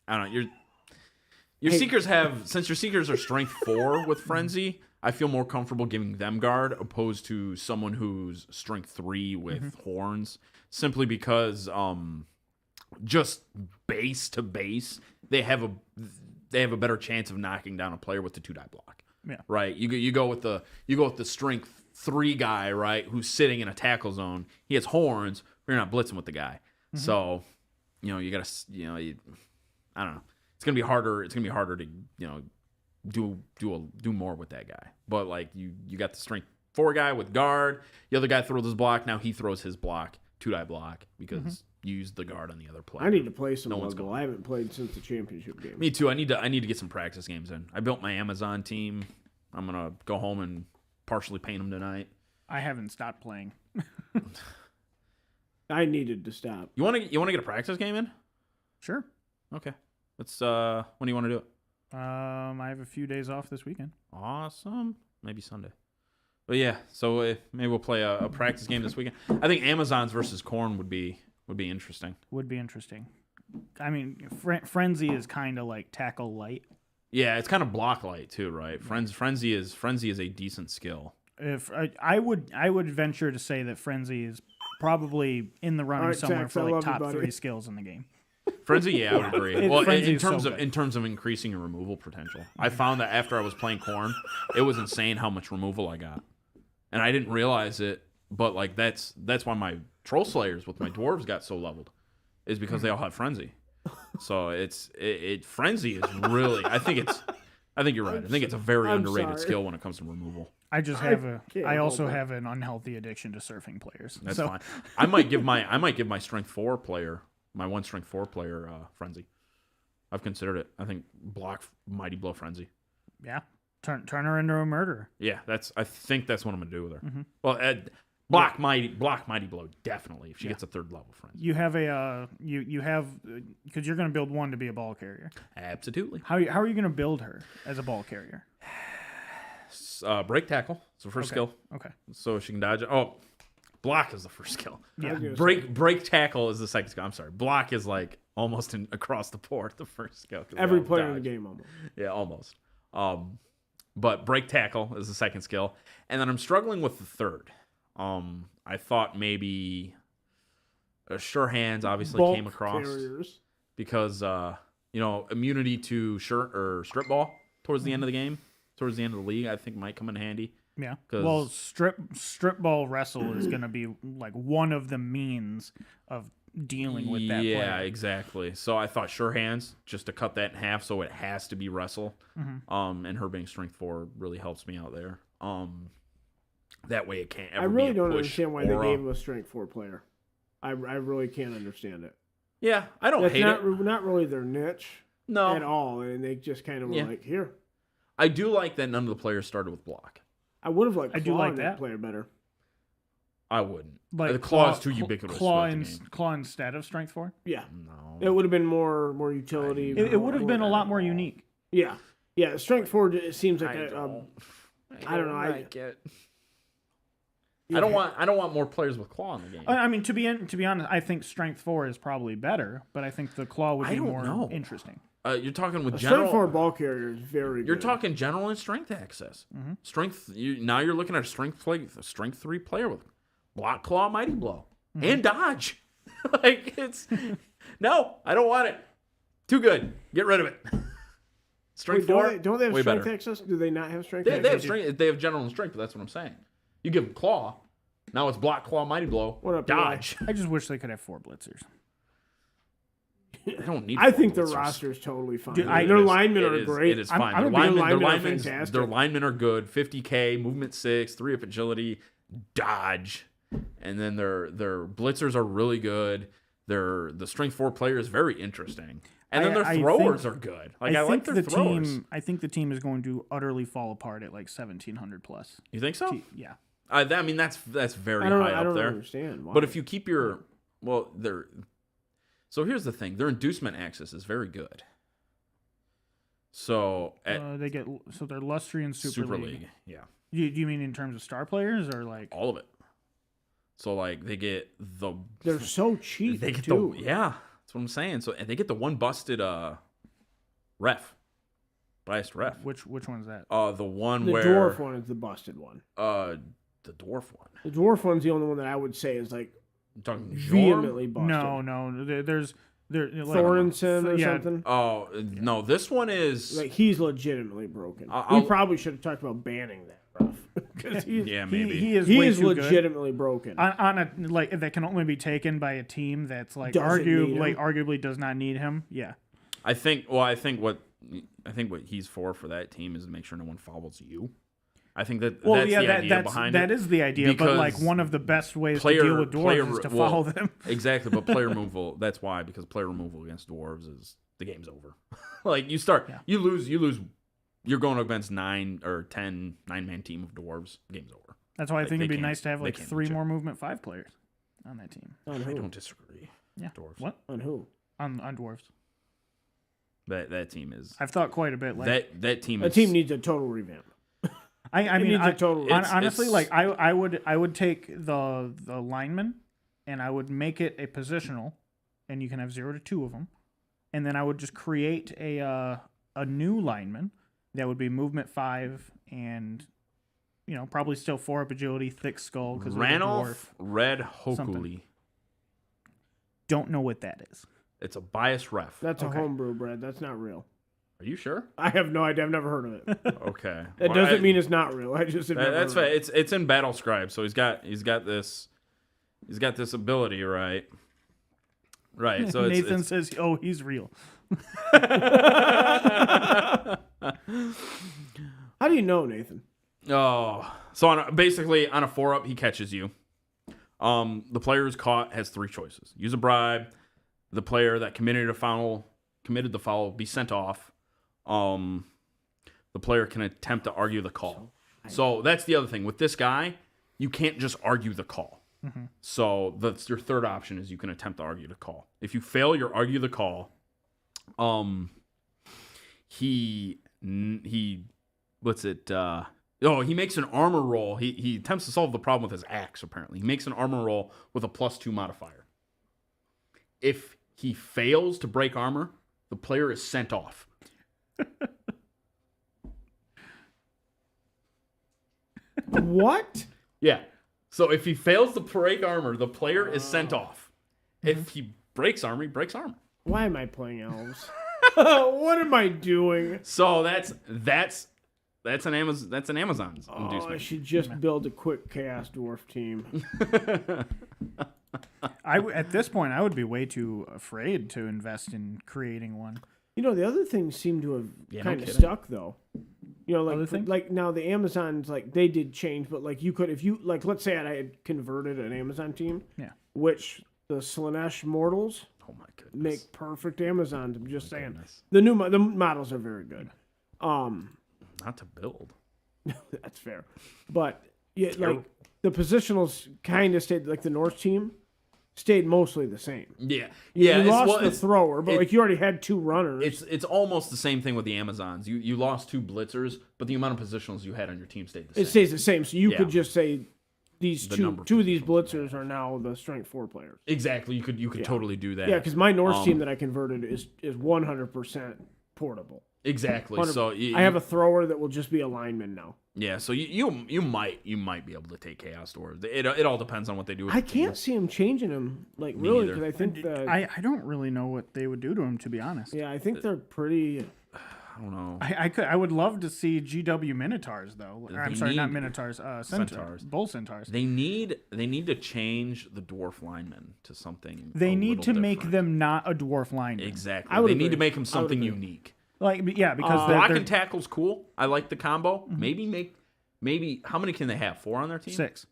I don't know. Your seekers have, since your seekers are strength 4 with frenzy, I feel more comfortable giving them guard opposed to someone who's strength 3 with horns, simply because just base to base, they have a better chance of knocking down a player with the 2-die block. Yeah. Right. You go with the strength 3 guy, right, who's sitting in a tackle zone. He has horns. You're not blitzing with the guy. So, you gotta, I don't know. It's gonna be harder. It's gonna be harder to, do more with that guy. But like you got the strength 4 guy with guard. The other guy throws his block. Now he throws his block, 2-die block, because you used the guard on the other player. I need to play some No one's Luggle. I haven't played since the championship game. Me too. I need to get some practice games in. I built my Amazon team. I'm gonna go home and partially paint them tonight. I haven't stopped playing. I needed to stop. You want to get a practice game in? Sure. Okay. Let's. When do you want to do it? I have a few days off this weekend. Awesome. Maybe Sunday. But yeah, so maybe we'll play a practice game this weekend. I think Amazons versus Corn would be interesting. Would be interesting. I mean, Frenzy is kind of like tackle light. Yeah, it's kind of block light too, right? Frenzy is a decent skill. If I would venture to say that Frenzy is probably in the running All right, somewhere Tex, for I like love you, top buddy. 3 skills in the game. Frenzy, yeah, I would agree. Well, Frenzy in is so terms of good. in terms of increasing your removal potential, I found that after I was playing Corn, it was insane how much removal I got, and I didn't realize it. But like that's why my Troll Slayers with my dwarves got so leveled, is because they all have Frenzy. So Frenzy is really. I think you're right. I think it's a very I'm underrated sorry. skill when it comes to removal. I just I have can't I also help it. have an unhealthy addiction to surfing players. That's so fine. I might give my strength 4 player, my 1 strength 4 player, Frenzy. I've considered it. I think block Mighty Blow Frenzy. yeah, turn her into a murderer. Yeah, I think that's what I'm gonna do with her. Well, block Mighty Blow definitely if she gets a 3rd level Frenzy. You have you have because you're going to build one to be a ball carrier. Absolutely. How are you going to build her as a ball carrier? Break tackle. It's the first skill, Okay. so she can dodge it. Oh, block is the first skill. Yeah. Break tackle is the second skill. I'm sorry. Block is like almost across the board the first skill. 'cause they Every all player in the dodge. game almost. Yeah, almost. But break tackle is the second skill, and then I'm struggling with the third. I thought maybe sure hands obviously Bulk came across carriers. because immunity to shirt or strip ball towards the end of the game towards the end of the league, I think might come in handy. Yeah. 'Cause- Well, strip ball wrestle is going to be like one of the means of dealing with that Yeah, player. exactly. So I thought sure hands just to cut that in half, so it has to be wrestle. And her being strength 4 really helps me out there. That way it can't ever I really be a don't push understand why aura. they gave him a strength 4 player. I really can't understand it. Yeah, I don't That's hate not it. not really their niche No, at all, and they just kind of were Yeah. like, here. I do like that none of the players started with block. I would have liked I do Claw like in that. player better. I wouldn't. Like The claw is too ubiquitous Claw, throughout the game. claw instead of strength 4. Yeah, No. it would have been more utility. It would have been a lot more unique. Yeah, strength 4 it seems like I a. don't I don't know. like it. I don't want more players with claw in the game. I mean, to be honest, I think strength 4 is probably better, but I think the claw would I be don't more know. interesting. You're talking with a strength 4 general. ball carrier is very You're good. talking general and strength access. Strength. Now you're looking at a strength 3 player with block, claw, mighty blow, and dodge. Like it's no, I don't want it. Too good. Get rid of it. Strength Wait, 4. don't they have way strength better. access? Do they not have strength They access? have strength. They have general and strength, but that's what I'm saying. You give them claw. Now it's block, claw, mighty blow, What up, dodge. I just wish they could have 4 blitzers. I don't need. I 4 think their blitzers. roster is totally fine. Dude, their linemen It are is- great. It is I'm- fine. I'm Their a big linemen, linemen are fantastic. their linemen are good. 50K, movement 6, 3 up agility, dodge, and then their blitzers are really good. The strength 4 player is very interesting, and then their I throwers think- are good. Like I like think their the throwers. team. I think the team is going to utterly fall apart at like 1,700 plus. You think so? Yeah. I mean that's very I don't, high I up don't there. understand. Why. But if you keep your so here's the thing: their inducement axis is very good. So at They get so they're Lustry and Super, League. yeah, Do you mean in terms of star players or like? all of it. So like they get they're so cheap they get too. yeah, that's what I'm saying. So and they get the one busted biased ref. Which one's that? The one The where dwarf one is the busted one. the dwarf one. The dwarf one's the only one that I would say is like I'm talking Jorm? vehemently busted. No. There's like, Thorensen or yeah. something. Oh no, this one is Like he's legitimately broken. I'll- We probably should have talked about banning that ref because yeah maybe. He is he way is too good. legitimately broken. On a like that can only be taken by a team that's like Doesn't need him. arguably does not need him. Yeah. I think what he's for that team is to make sure no one fouls you. I think that's the idea behind that it. is the idea. But like Because one of the best ways player- to deal with player- dwarves is to well, follow them. Exactly, but player removal. That's why, because player removal against dwarves is the game's over. Like you start, you lose. You're going against 9 or 10 9-man team of dwarves. Game's over. That's why I Like, think they it'd be can't- nice to have they like can't 3 beat you. more movement 5 players on that team. On I who? don't disagree. Yeah. Dwarves. What? On who? On dwarves. That team is I've thought quite a bit. Like that team. A is, team needs a total revamp. I it mean, needs a total- honestly, it's- like I would take the lineman, and I would make it a positional, and you can have 0 to 2 of them, and then I would just create a new lineman that would be movement 5 and probably still 4 up agility, thick skull because Ranulph Red Something. Hokuley. Don't know what that is. It's a biased ref. That's Okay. a homebrew, Brad. That's not real. Are you sure? I have no idea. I've never heard of it. Okay. That Well, doesn't mean it's not real. I just have never that's heard fine. of it. It's in Battle Scribe, so he's got this ability, right? Right. So Nathan it's says, "Oh, he's real." How do you know, Nathan? oh, so basically on a 4-up he catches you. The player who's caught has 3 choices: use a bribe, the player that committed the foul be sent off. The player can attempt to argue the call. So that's the other thing with this guy. You can't just argue the call. So that's your third option is you can attempt to argue the call. If you fail your argue the call, he what's it? He makes an armor roll. He attempts to solve the problem with his axe. Apparently, he makes an armor roll with a +2 modifier. If he fails to break armor, the player is sent off. What? Yeah. So if he fails to break armor, the player is sent off. If he breaks armor, he breaks armor. Why am I playing elves? What am I doing? So that's That's an Amazon's Oh, I inducement. should just build a quick chaos dwarf team. At this point, I would be way too afraid to invest in creating one. You know, the other things seem to have Yeah, no kind of kidding. stuck though. You know, Other like things? like now the Amazons, like they did change, but like you could, if you like, let's say I had converted an Amazon team, Yeah. which the Slanesh Mortals Oh my goodness. make perfect Amazons. I'm just saying, goodness. the the models are very good. Not to build. That's fair, but yeah, like the positionals kind of stayed, like the Norse team stayed mostly the same. Yeah. You Yeah. lost the thrower, but like you already had 2 runners. It's almost the same thing with the Amazons. You lost 2 blitzers, but the amount of positionals you had on your team stayed the same. It stays the same, so you Yeah. could just say these The two number of these blitzers are now the strength 4 players. Exactly. You could totally do that. Yeah, because my Norse team that I converted is 100% portable. Exactly. So I have a thrower that will just be a lineman now. yeah. So you might be able to take Chaos Dwarves. It all depends on what they do. With I the team. can't see him changing them, like really, either. because I think that I don't really know what they would do to him, to be honest. yeah, I think they're pretty. I don't know. I would love to see GW Minotaurs though. Or, I'm They sorry, not need- Minotaurs. Centaurs. Bull Centaurs. They need to change the dwarf linemen to something. They a need to little make different. them not a dwarf lineman. Exactly. I would They need agree. to make them I would something agree. unique. Like yeah, because Block they're and tackle's cool. I like the combo. Maybe how many can they have? 4 on their team. 6.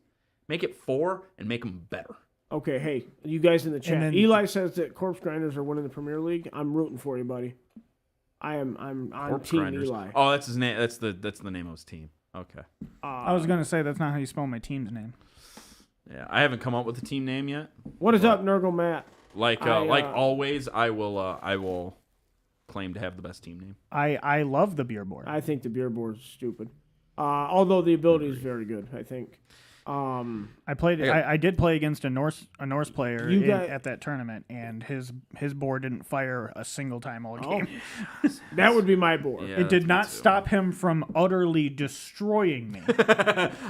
Make it 4 and make them better. Okay, hey, you guys in the chat. then- Eli says that Corpse Grinders are winning the Premier League. I'm rooting for you, buddy. I'm on Corpse Team Grinders. Eli. Oh, that's his name. That's the name of his team. Okay. I was gonna say that's not how you spell my team's name. Yeah, I haven't come up with a team name yet. What is up, Nurgle Matt? Like I, always, I will claim to have the best team name. I love the beer board. I think the beer board is stupid. Although the ability is very good, I think. I did play against a Norse player You got- at that tournament, and his board didn't fire a single time all Oh, game. that would be my board. Yeah, It did that's not me too. stop him from utterly destroying me.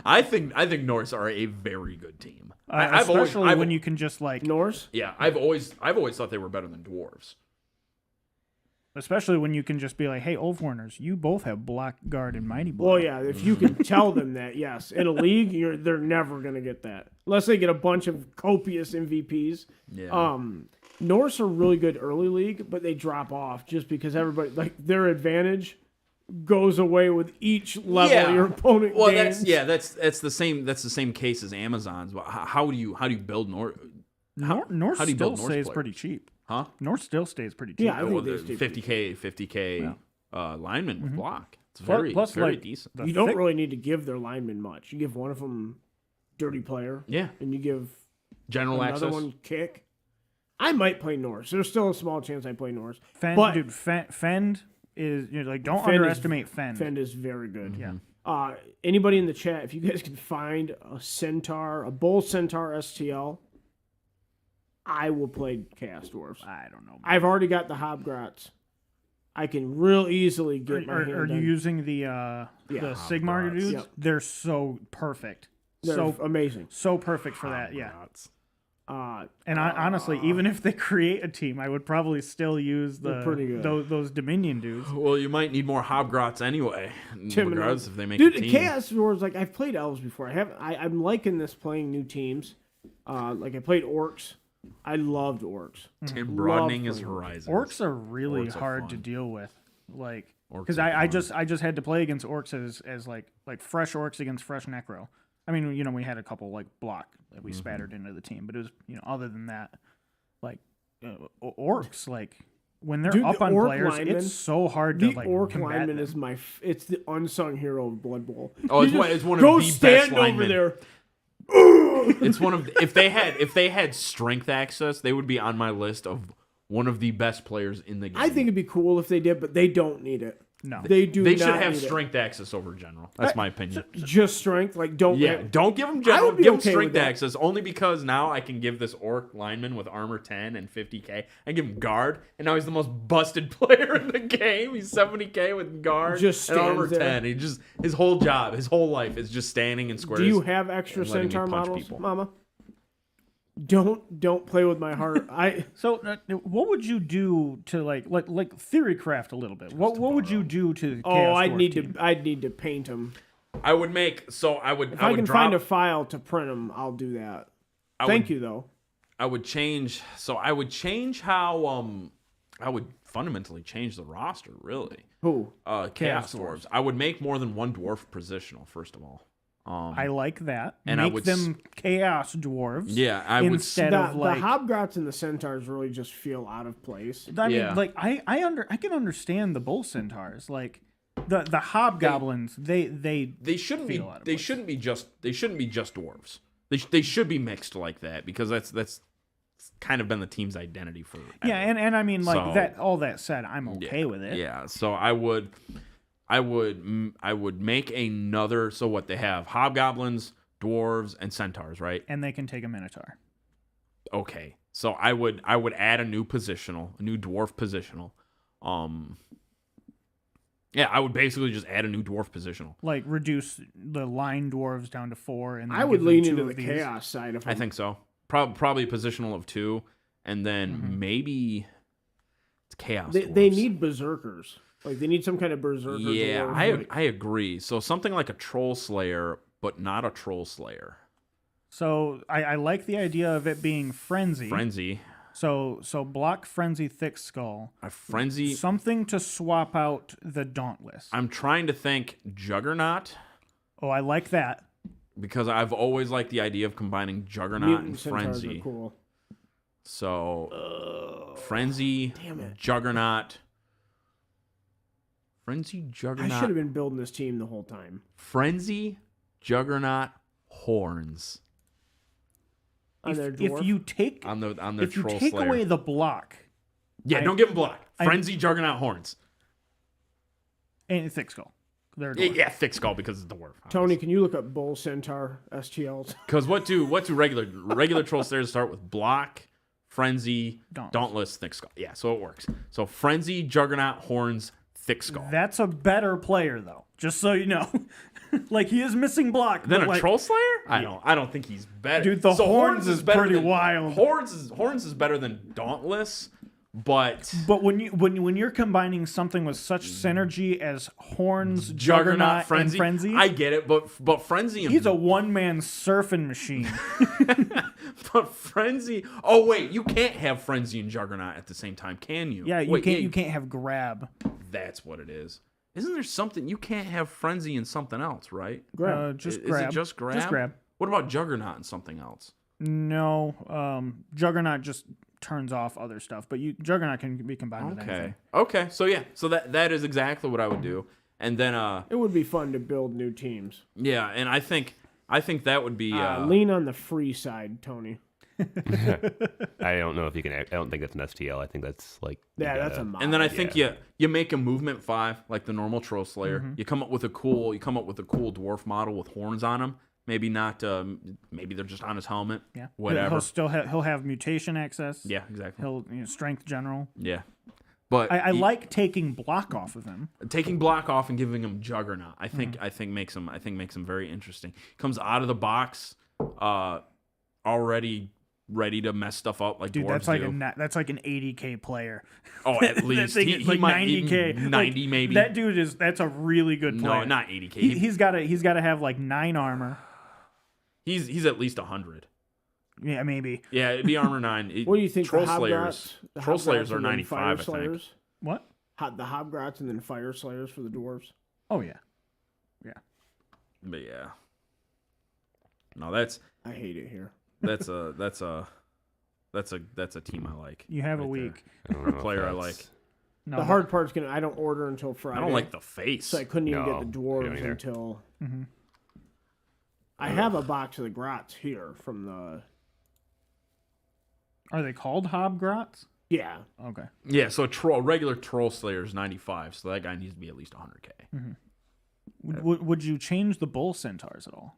I think Norse are a very good team. I've Especially always, when you can just like, Norse? I've always thought they were better than dwarves. especially when you can just be like, hey, Ulfwarners, you both have block, guard, and mighty block. Well, yeah, if you can tell them that, yes. In a league, they're never going to get that. Unless they get a bunch of copious MVPs. Yeah. Norse are really good early league, but they drop off just because everybody, like, their advantage goes away with each level your opponent Well, gains. that's the same case as Amazon's. Well, how do you build Norse? Norse how do you still build Norse stays players? pretty cheap. Huh? Norse still stays pretty cheap. Yeah, I think Well, they the stay 50k lineman with block. It's Plus, very like, decent. the You don't thick- really need to give their linemen much. You give one of them dirty player, Yeah. and you give General another access. one kick. I might play Norse. There's still a small chance I play Norse. Fend, but dude, Fend is like don't Fend is- underestimate Fend. Fend is very good. Yeah. Anybody in the chat, if you guys can find a Centaur, a Bull Centaur STL, I will play Chaos Dwarves. I don't know. I've already got the Hobgrots. I can real easily get Are, my are, hand are you on. using the Sigmar Hobgrots. dudes? Yep. They're so perfect. They're So amazing. so perfect for that. Yeah. Hobgrots. And honestly, even if they create a team, I would probably still use They're pretty good. those Dominion dudes. Well, you might need more Hobgrots anyway. Tim Regardless if they make Dude, a team. Chaos Dwarves, like I've played elves before. I'm liking this playing new teams. Like I played orcs. I loved orcs. And broadening his playing horizons. Orcs are really Orcs are hard to fun. deal with, like Orcs because are I fun. just had to play against orcs as like fresh orcs against fresh necro. I mean, we had a couple like block that we spattered into the team, but it was other than that, like orcs like when they're Dude, up the on orc players, lineman- it's so hard to The like orc combat lineman them. is it's the unsung hero of Blood Bowl. Oh, it's You one- just it's one of go the best stand over linemen. there. It's one of if they had strength access, they would be on my list of one of the best players in the game. I think it'd be cool if they did, but they don't need it. No. They do. they not should have need it. strength access over general. That's my opinion. Just strength. Like don't. Yeah, don't give him general. would be Give him okay with strength that. access only because now I can give this orc lineman with armor 10 and 50k. I give him guard, and now he's the most busted player in the game. He's 70k with guard Just and armor stands there. 10. He just his whole job, his whole life is just standing in squares. Do you have extra and letting me centaur punch models, people. Mama? Don't play with my heart. So, what would you do to like theory craft a little bit? What would you do to? The Chaos I'd Dwarf need team? to paint them. I would make so I would If I I would can drop, find a file to print them, I'll do that. Thank you though. I would change. So I would change how I would fundamentally change the roster. Really, Who? Chaos Dwarves. I would make more than one dwarf positional. First of all, I like that. and I Make would them Chaos Dwarves. yeah, I would. instead The, of like. the Hobgrots and the Centaurs really just feel out of place. I mean, Yeah. like I can understand the bull centaurs, like the hobgoblins. They They shouldn't be. feel out of They place. shouldn't be just. They shouldn't be just dwarves. They should be mixed like that because that's kind of been the team's identity for. yeah, and I mean like So- that. All that said, I'm okay with it. Yeah, so I would make another. So what they have: hobgoblins, dwarves, and centaurs, right? And they can take a minotaur. Okay, so I would add a new positional, a new dwarf positional. Yeah, I would basically just add a new dwarf positional. Like reduce the line dwarves down to 4, and then I would give them lean 2 into of the these. chaos side of them. I think so. Probably a positional of 2, and then maybe it's chaos. They dwarves. need berserkers. Like they need some kind of berserker. Yeah, dwarf. I agree. So something like a troll slayer, but not a troll slayer. So I like the idea of it being frenzy. Frenzy, So block frenzy thick skull. a frenzy. Something to swap out the dauntless. I'm trying to think Juggernaut Oh, I like that. because I've always liked the idea of combining Juggernaut Mutant and centaurs Frenzy. are cool. So Frenzy, Juggernaut. Frenzy, I Juggernaut. should have been building this team the whole time. Frenzy, Juggernaut, Horns On their If dwarf. you take on their if you troll take slayer. away the block Yeah, I- don't give them block. I- Frenzy, Juggernaut, Horns. and thick skull, they're Yeah, dwarf. yeah, thick skull because it's the dwarf. Tony, can you look up bull centaur STLs? Because what do regular troll slayers start with? Block, Frenzy, Dauntless, thick skull. Yeah, so it works. So Frenzy, Juggernaut, Horns, thick skull. That's a better player though, just so you know. Like he is missing block. Then but a like, troll slayer? I don't think he's better. Dude, the Horns is better pretty than- wild. Horns is better than Dauntless, but But when you're combining something with such synergy as horns, Juggernaut, and Frenzy, frenzy, I get it, but Frenzy and he's a one-man surfing machine. but Frenzy. Oh wait, you can't have Frenzy and Juggernaut at the same time, can you? Yeah, you Wait, can't. You can't have grab. That's what it is. Isn't there something you can't have Frenzy and something else, right? Just Is grab. it just grab? Just grab. What about Juggernaut and something else? No, Juggernaut just turns off other stuff, but Juggernaut can be combined with Okay. anything. Okay. So yeah. So that is exactly what I would do. And then It would be fun to build new teams. yeah, and I think that would be Lean on the free side, Tony. I don't know if you can. I don't think that's an STL. I think that's like. you Yeah, that's gotta- a mod. and then I think you make a movement 5 like the normal troll slayer. Mm-hmm. You come up with a cool dwarf model with horns on him. Maybe not. Maybe they're just on his helmet. Yeah, Whatever. He'll still he'll have mutation access. Yeah. Exactly. He'll strength general. Yeah. But I like taking block off of him. taking block off and giving him Juggernaut. I Mm-hmm. think makes him very interesting. Comes out of the box, already ready to mess stuff up like Dude, dwarves that's like do. that's like an 80K player. Oh, at That least thing he is like might 90K, even 90 Like, maybe. That dude that's a really good player. No, not 80K. He's got to have like 9 armor. He's at least 100. Yeah, maybe. Yeah, it'd be armor 9. What do you think? Troll the slayers. Hobgrots- the Troll slayers Hobgrots are and then 95. Fire I think. Slayers? What? The Hobgrots and then Fire Slayers for the dwarves. Oh yeah. But yeah. No, that's I hate it here. that's a team I like. You have a right week. I don't there. know A if player I that's- like. No, The hard part's I don't order until Friday. I don't like the face. So I couldn't even No, get the we don't dwarves either. until. Mm-hmm. I have a box of the grots here from the. Are they called hobgrots? Yeah. Okay. Yeah, so regular troll slayer is 95, so that guy needs to be at least 100k. Would you change the bull centaurs at all?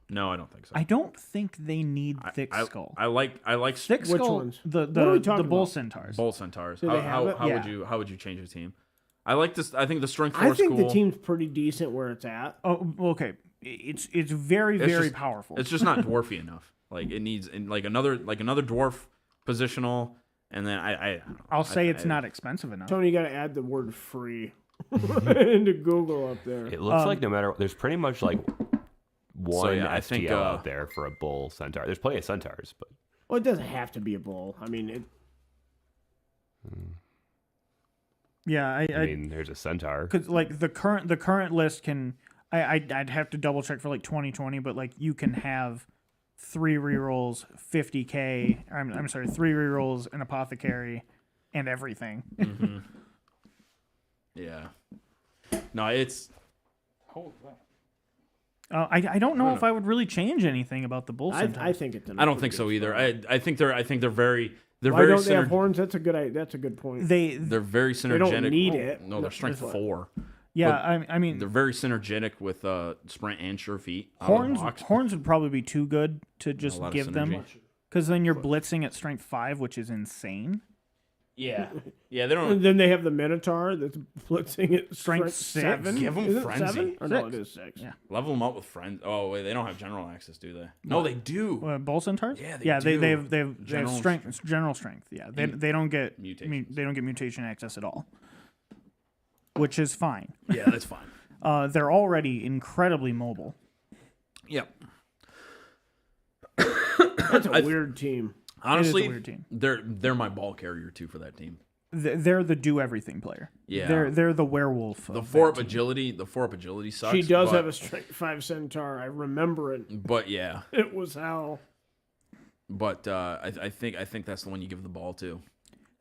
No, I don't think so. I don't think they need thick I, skull. I like Thick Which skull. ones? The What are we the talking bull about? centaurs. bull centaurs. Do they have it? How Yeah. would you change the team? I like this. I think the strength I force think cool. the team's pretty decent where it's at. Oh, okay. it's very It's very just- powerful. It's just not dwarfy enough. Like it needs another dwarf positional, and then I'll say it's not expensive enough. Tony, you got to add the word free into Google up there. It looks like no matter there's pretty much like one yeah, I STL think, out there for a bull centaur. There's plenty of centaurs, but Well, it doesn't have to be a bull. I mean, Yeah, I mean there's a centaur. because like the current list can I'd have to double check for like 2020, but like you can have 3 rerolls, 50k. I'm sorry, 3 rerolls, an apothecary, and everything. Yeah. No, it's. I don't know if I would really change anything about the bull I centaurs. think it's. I don't think so either. I think they're very. They're Why very. don't they have horns? That's a good point. They're very synergetic. don't need it. No, they're strength That's what- 4. yeah, I mean They're very synergetic with sprint and sure feet. out of the horns box. horns would probably be too good to just lot of give them, synergy. because then you're blitzing at strength 5, which is insane. Yeah. Yeah, they And don't. then they have the Minotaur that's blitzing at Strength strength 7. Give 'em Is it frenzy. 7? Or no, 6. it is 6. Yeah. Level them up with friends. Oh, wait, they don't have general access, do they? No, they do. Bull centaurs? Yeah, they yeah, do. they have General strength, general strength. Yeah, they don't get Mutations. they don't get mutation access at all, which is fine. Yeah, that's fine. They're already incredibly mobile. Yep. That's a weird team. Honestly, weird team. they're my ball carrier too for that team. They're the do everything player. Yeah. they're the werewolf. The of 4-up that team. agility, the 4-up agility sucks. She does but, have a strength 5 Centaur. I remember it. but yeah, It was hell. but I think that's the one you give the ball to,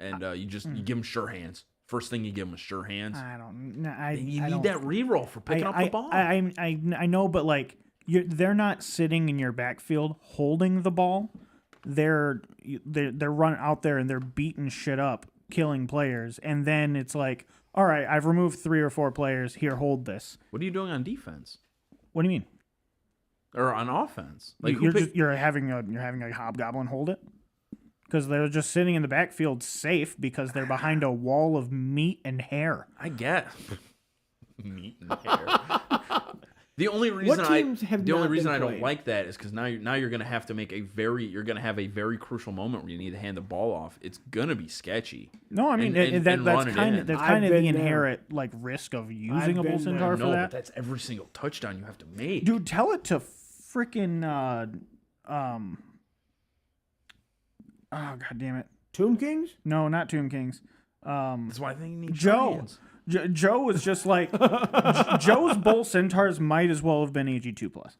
and you give them sure hands. First thing you give them is sure hands. I don't. No, You I need don't, that reroll for picking up the ball. I know, but like they're not sitting in your backfield holding the ball. They're running out there and they're beating shit up, killing players, and then it's like, all right, I've removed 3 or 4 players. Here, hold this. What are you doing on defense What do you mean? or on offense? Like You're having a hobgoblin hold it, because they're just sitting in the backfield safe because they're behind a wall of meat and hair. I guess meat and hair. The only reason teams have not been I don't played? like that is because now you're gonna have to make you're gonna have a very crucial moment where you need to hand the ball off. It's gonna be sketchy. No, I mean And that's run it kind in. of that's I've kind of the been there. inherent like risk of using a been bull there. centaur No, for but that. that's every single touchdown you have to make. Dude, tell it to freaking oh god damn it. Tomb Kings? No, not Tomb Kings. That's why I think you need Joe. hands. Joe was just like Joe's bull centaurs might as well have been AG2 plus.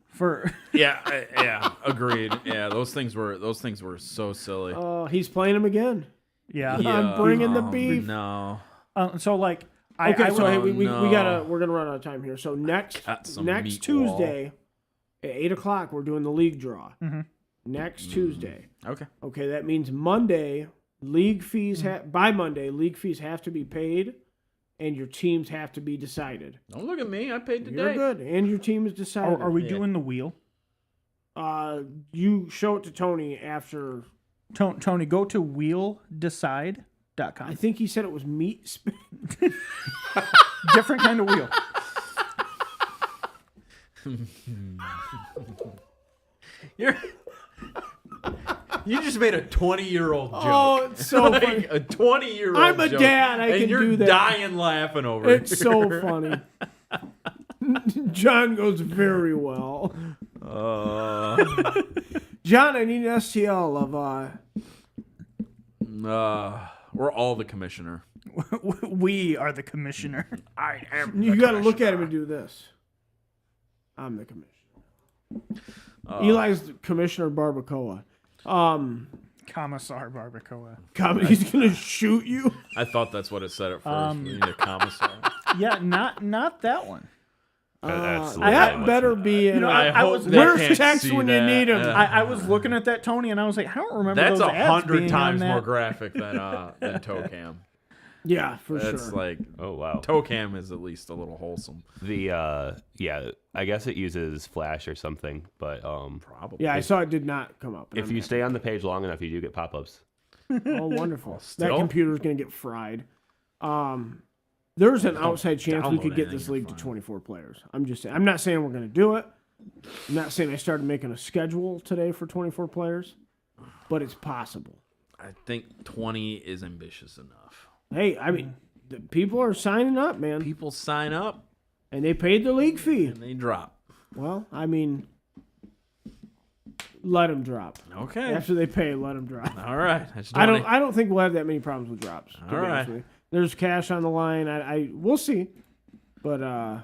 For Yeah, agreed. Yeah, those things were so silly. Oh, he's playing him again. yeah. I'm bringing the Oh, beef. No. So like I Okay, so would- hey, we no. we're gonna run out of time here. So next Got some next meat Tuesday at 8:00 we're doing the league draw. Mm-hmm. Next Tuesday. Okay. Okay, that means Monday league fees by Monday league fees have to be paid, and your teams have to be decided. Don't look at me. I paid today. You're good, and your team is decided. are we doing the wheel? You show it to Tony after. Tony, go to wheeldecide.com. I think he said it was meat spin. Different kind of wheel. You just made a 20-year-old joke. Oh, it's so Like, funny. a 20-year-old I'm a joke, dad, I and can you're do that. dying laughing over it. It's so funny. John goes very well. John, I need an STL of We're all the commissioner. We are the commissioner. I am. You got to look at him and do this. I'm the commissioner. Eli's the Commissioner Barbacoa. Commissar Barbacoa. He's gonna shoot you. I thought that's what it said at first. We need a commissar. Yeah, not that one. That's That better be. In I hope was. they Where's can't text see when you that. need him? I was looking at that, Tony, and I was like, I don't remember That's those ads 100 being times on more that. graphic than Tocam. Yeah, for That's sure. like Oh wow. Tocam is at least a little wholesome. The yeah, I guess it uses Flash or something, but Probably. Yeah, I saw it did not come up. if you stay on the page long enough, you do get pop-ups. Oh, wonderful. That Still? computer's gonna get fried. there's an outside chance we download could get anything, this you're league to fine. 24 players. I'm just saying. I'm not saying we're going to do it. I'm not saying I started making a schedule today for 24 players, but it's possible. I think 20 is ambitious enough. Hey, I mean, the people are signing up, man, People sign up and they paid their league fee. and they drop. Well, I mean, let them drop. Okay. After they pay, let them drop. All right. That's I 20. don't think we'll have that many problems with drops. To be All honest right. with you. There's cash on the line. We'll see, but I'm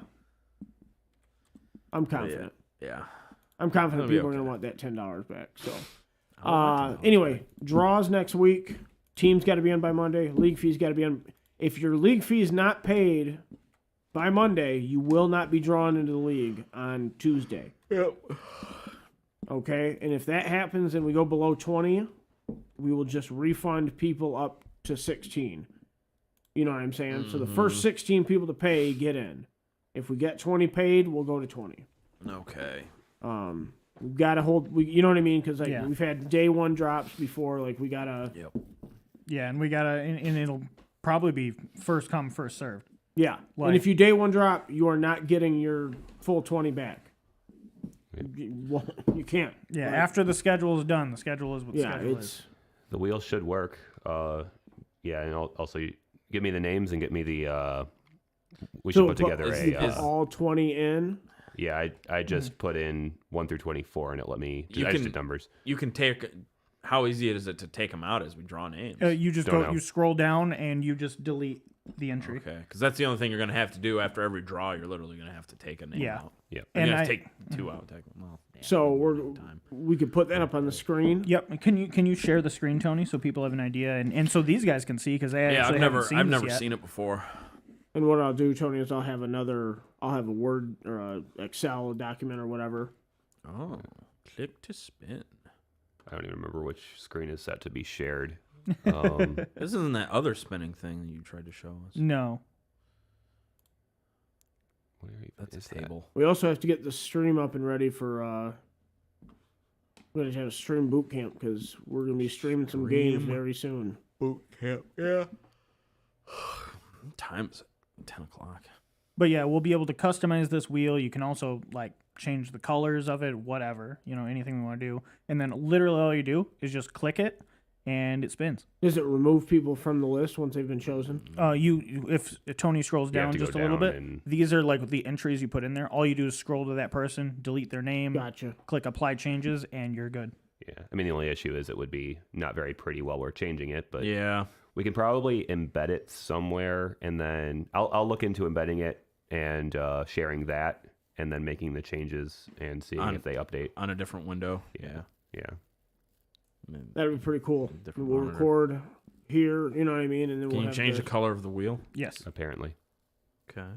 confident. Yeah. I'm confident It'll be people are okay. going to want that $10 back. So, I want anyway, draws next week. Teams got to be in by Monday. League fees got to be in. If your league fee is not paid by Monday, you will not be drawn into the league on Tuesday. Yep. Okay, and if that happens and we go below 20, we will just refund people up to 16. You know what I'm saying? So the first 16 people to pay get in. If we get 20 paid, we'll go to 20. Okay. We've got to hold. You know what I mean? Because Yeah. we've had day one drops before. Like we gotta. Yep. Yeah, and we gotta, and it'll probably be first come, first served. Yeah, Like- and if you day one drop, you are not getting your full 20 back. You can't. Yeah, Like, after the schedule is done, the schedule is what the yeah, schedule it's is. The wheel should work. Yeah, and also give me the names and get me the. We should so put together is- a. is- all 20 in. Yeah, I just put in 1 through 24, and it let me. You I just can- did numbers. You can take. How easy is it to take them out as we draw names? You just Don't go, know. you scroll down, and you just delete the entry. Okay, because that's the only thing you're going to have to do after every draw. You're literally going to have to take a name Yeah. out. Yeah. You're And going to have to I- take 2 out. Well, yeah, So time. we could put that up on the screen. Yep. Can you share the screen, Tony, so people have an idea, and so these guys can see because they Yeah, actually haven't seen I've this never yet. seen it before. And what I'll do, Tony, is I'll have a Word or a Excel document or whatever. Oh, click to spin. I don't even remember which screen is set to be shared. This isn't that other spinning thing that you tried to show us. No. Where even That's is a table. We also have to get the stream up and ready for. We're going to have a stream boot camp because we're going to be streaming some games very soon. Boot camp. Yeah. Time's 10 o'clock. But yeah, we'll be able to customize this wheel. You can also like change the colors of it, whatever, anything we want to do. And then literally all you do is just click it and it spins. Does it remove people from the list once they've been chosen? If Tony scrolls You have down to go just a little down bit, and- these are like the entries you put in there. All you do is scroll to that person, delete their name, Gotcha. click apply changes, and you're good. Yeah, I mean the only issue is it would be not very pretty while we're changing it, but Yeah. we can probably embed it somewhere, and then I'll look into embedding it and sharing that, and then making the changes and seeing if they update. On a different window. Yeah. Yeah, I mean, That'd be pretty cool. Different We'll monitor. record here, you know what I mean, and then can we'll you have change the color of the wheel? Yes. apparently. Okay.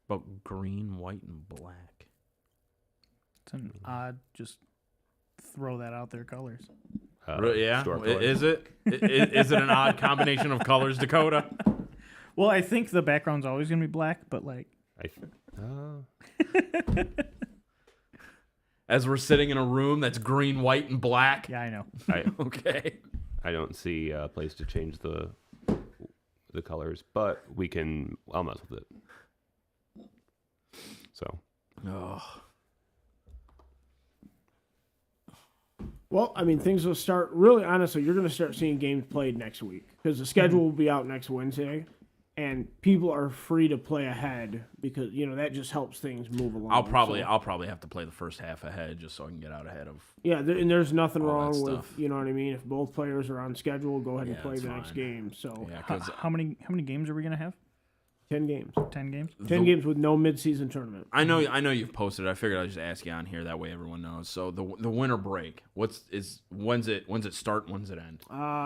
About green, white, and black. It's an odd, just throw that out there colors. Yeah. store I- color. Is it? Is it an odd combination of colors, Dakota? Well, I think the background's always going to be black, but like, As we're sitting in a room that's green, white, and black. yeah, I know. Okay. I don't see a place to change the colors, but we can. I'll mess with it. So Oh. Well, I mean, things will start. Really, honestly, you're going to start seeing games played next week because the schedule will be out next Wednesday, and people are free to play ahead because that just helps things move along. I'll probably So, have to play the first half ahead just so I can get out ahead of. and there's nothing all that wrong with stuff. you know what I mean. If both players are on schedule, go ahead and Yeah, play that's the next fine. game. So Yeah, because How many games are we going to have? 10 games, 10 games? 10 games with no midseason tournament. I know you've posted. I figured I'd just ask you on here that way everyone knows. So the winter break, when's it start? When's it end?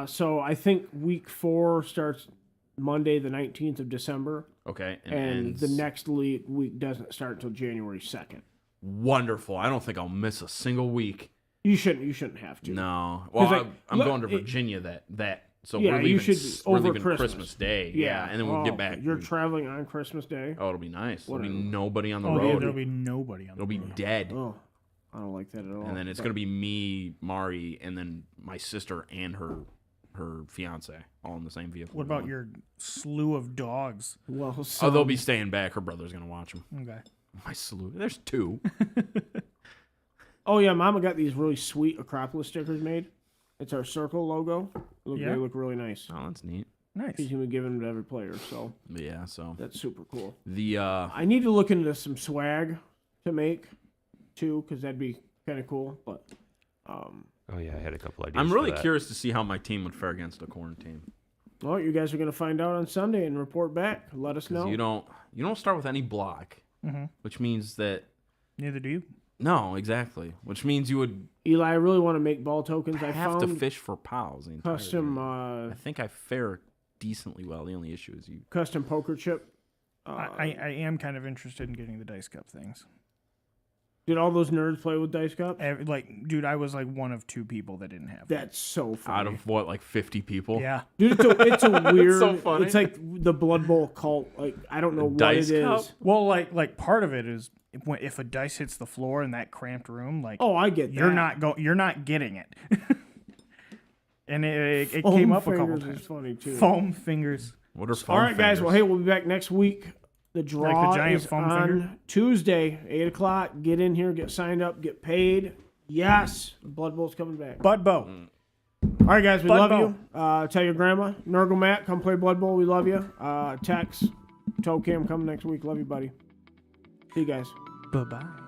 So I think week 4 starts Monday, the 19th of December, Okay, and ends- the next week doesn't start until January 2nd. wonderful. I don't think I'll miss a single week. You shouldn't have to. No, well, 'Cause, I'm look, going to Virginia that. So Yeah, we're you leaving. should We're over leaving Christmas Day. Yeah, and then we'll get back. You're traveling on Christmas Day. Oh, it'll be nice. There'll be Whatever. nobody on the Oh, road. there'll be nobody on It'll the be road. dead. Oh, I don't like that at all. And then it's But going to be me, Mari, and then my sister and her her fiance, all in the same vehicle. What about your slew of dogs? Well, Oh, they'll be staying back. Her brother's gonna watch them. Okay. My slew. There's 2. Oh yeah, Mama got these really sweet Acropolis stickers made. It's our circle logo. Yeah. They look really nice. Oh, that's neat. Nice. He's gonna be giving them to every player, so Yeah. So that's super cool. the I need to look into some swag to make too, because that'd be kind of cool. But Oh yeah, I had a couple ideas. I'm for really that. curious to see how my team would fare against a quarantine. well, you guys are gonna find out on Sunday and report back. Let us know. You don't start with any block, which means that Neither do you. no, exactly. Which means you would Eli, I really want to make ball tokens. I have found to fish for pals. The entire custom game. I think I fare decently well. The only issue is you. custom poker chip. I am kind of interested in getting the Dice Cup things. Did all those nerds play with Dice Cup? Like, dude, I was like one of 2 people that didn't have. That's so funny. Out of what, like 50 people? Yeah. Dude, it's a weird. so funny. It's like the Blood Bowl cult. Like I don't know what Dice it Cup? is. Well, like part of it is if a dice hits the floor in that cramped room, like Oh, I get that. you're not getting it. And it Foam came up a couple fingers times. is funny too. Foam fingers. What are All right, guys. Well, hey, we'll be back next week. The draw giant is foam on finger? Tuesday, 8:00. Get in here, get signed up, get paid. Yes, Blood Bowl's coming back. Bud Bow. All right, guys, we Blood love you. Tell your grandma, Nurgle Matt, come play Blood Bowl. We love you. Tex, Toe Cam coming next week. Love you, buddy. See you guys. Bye-bye.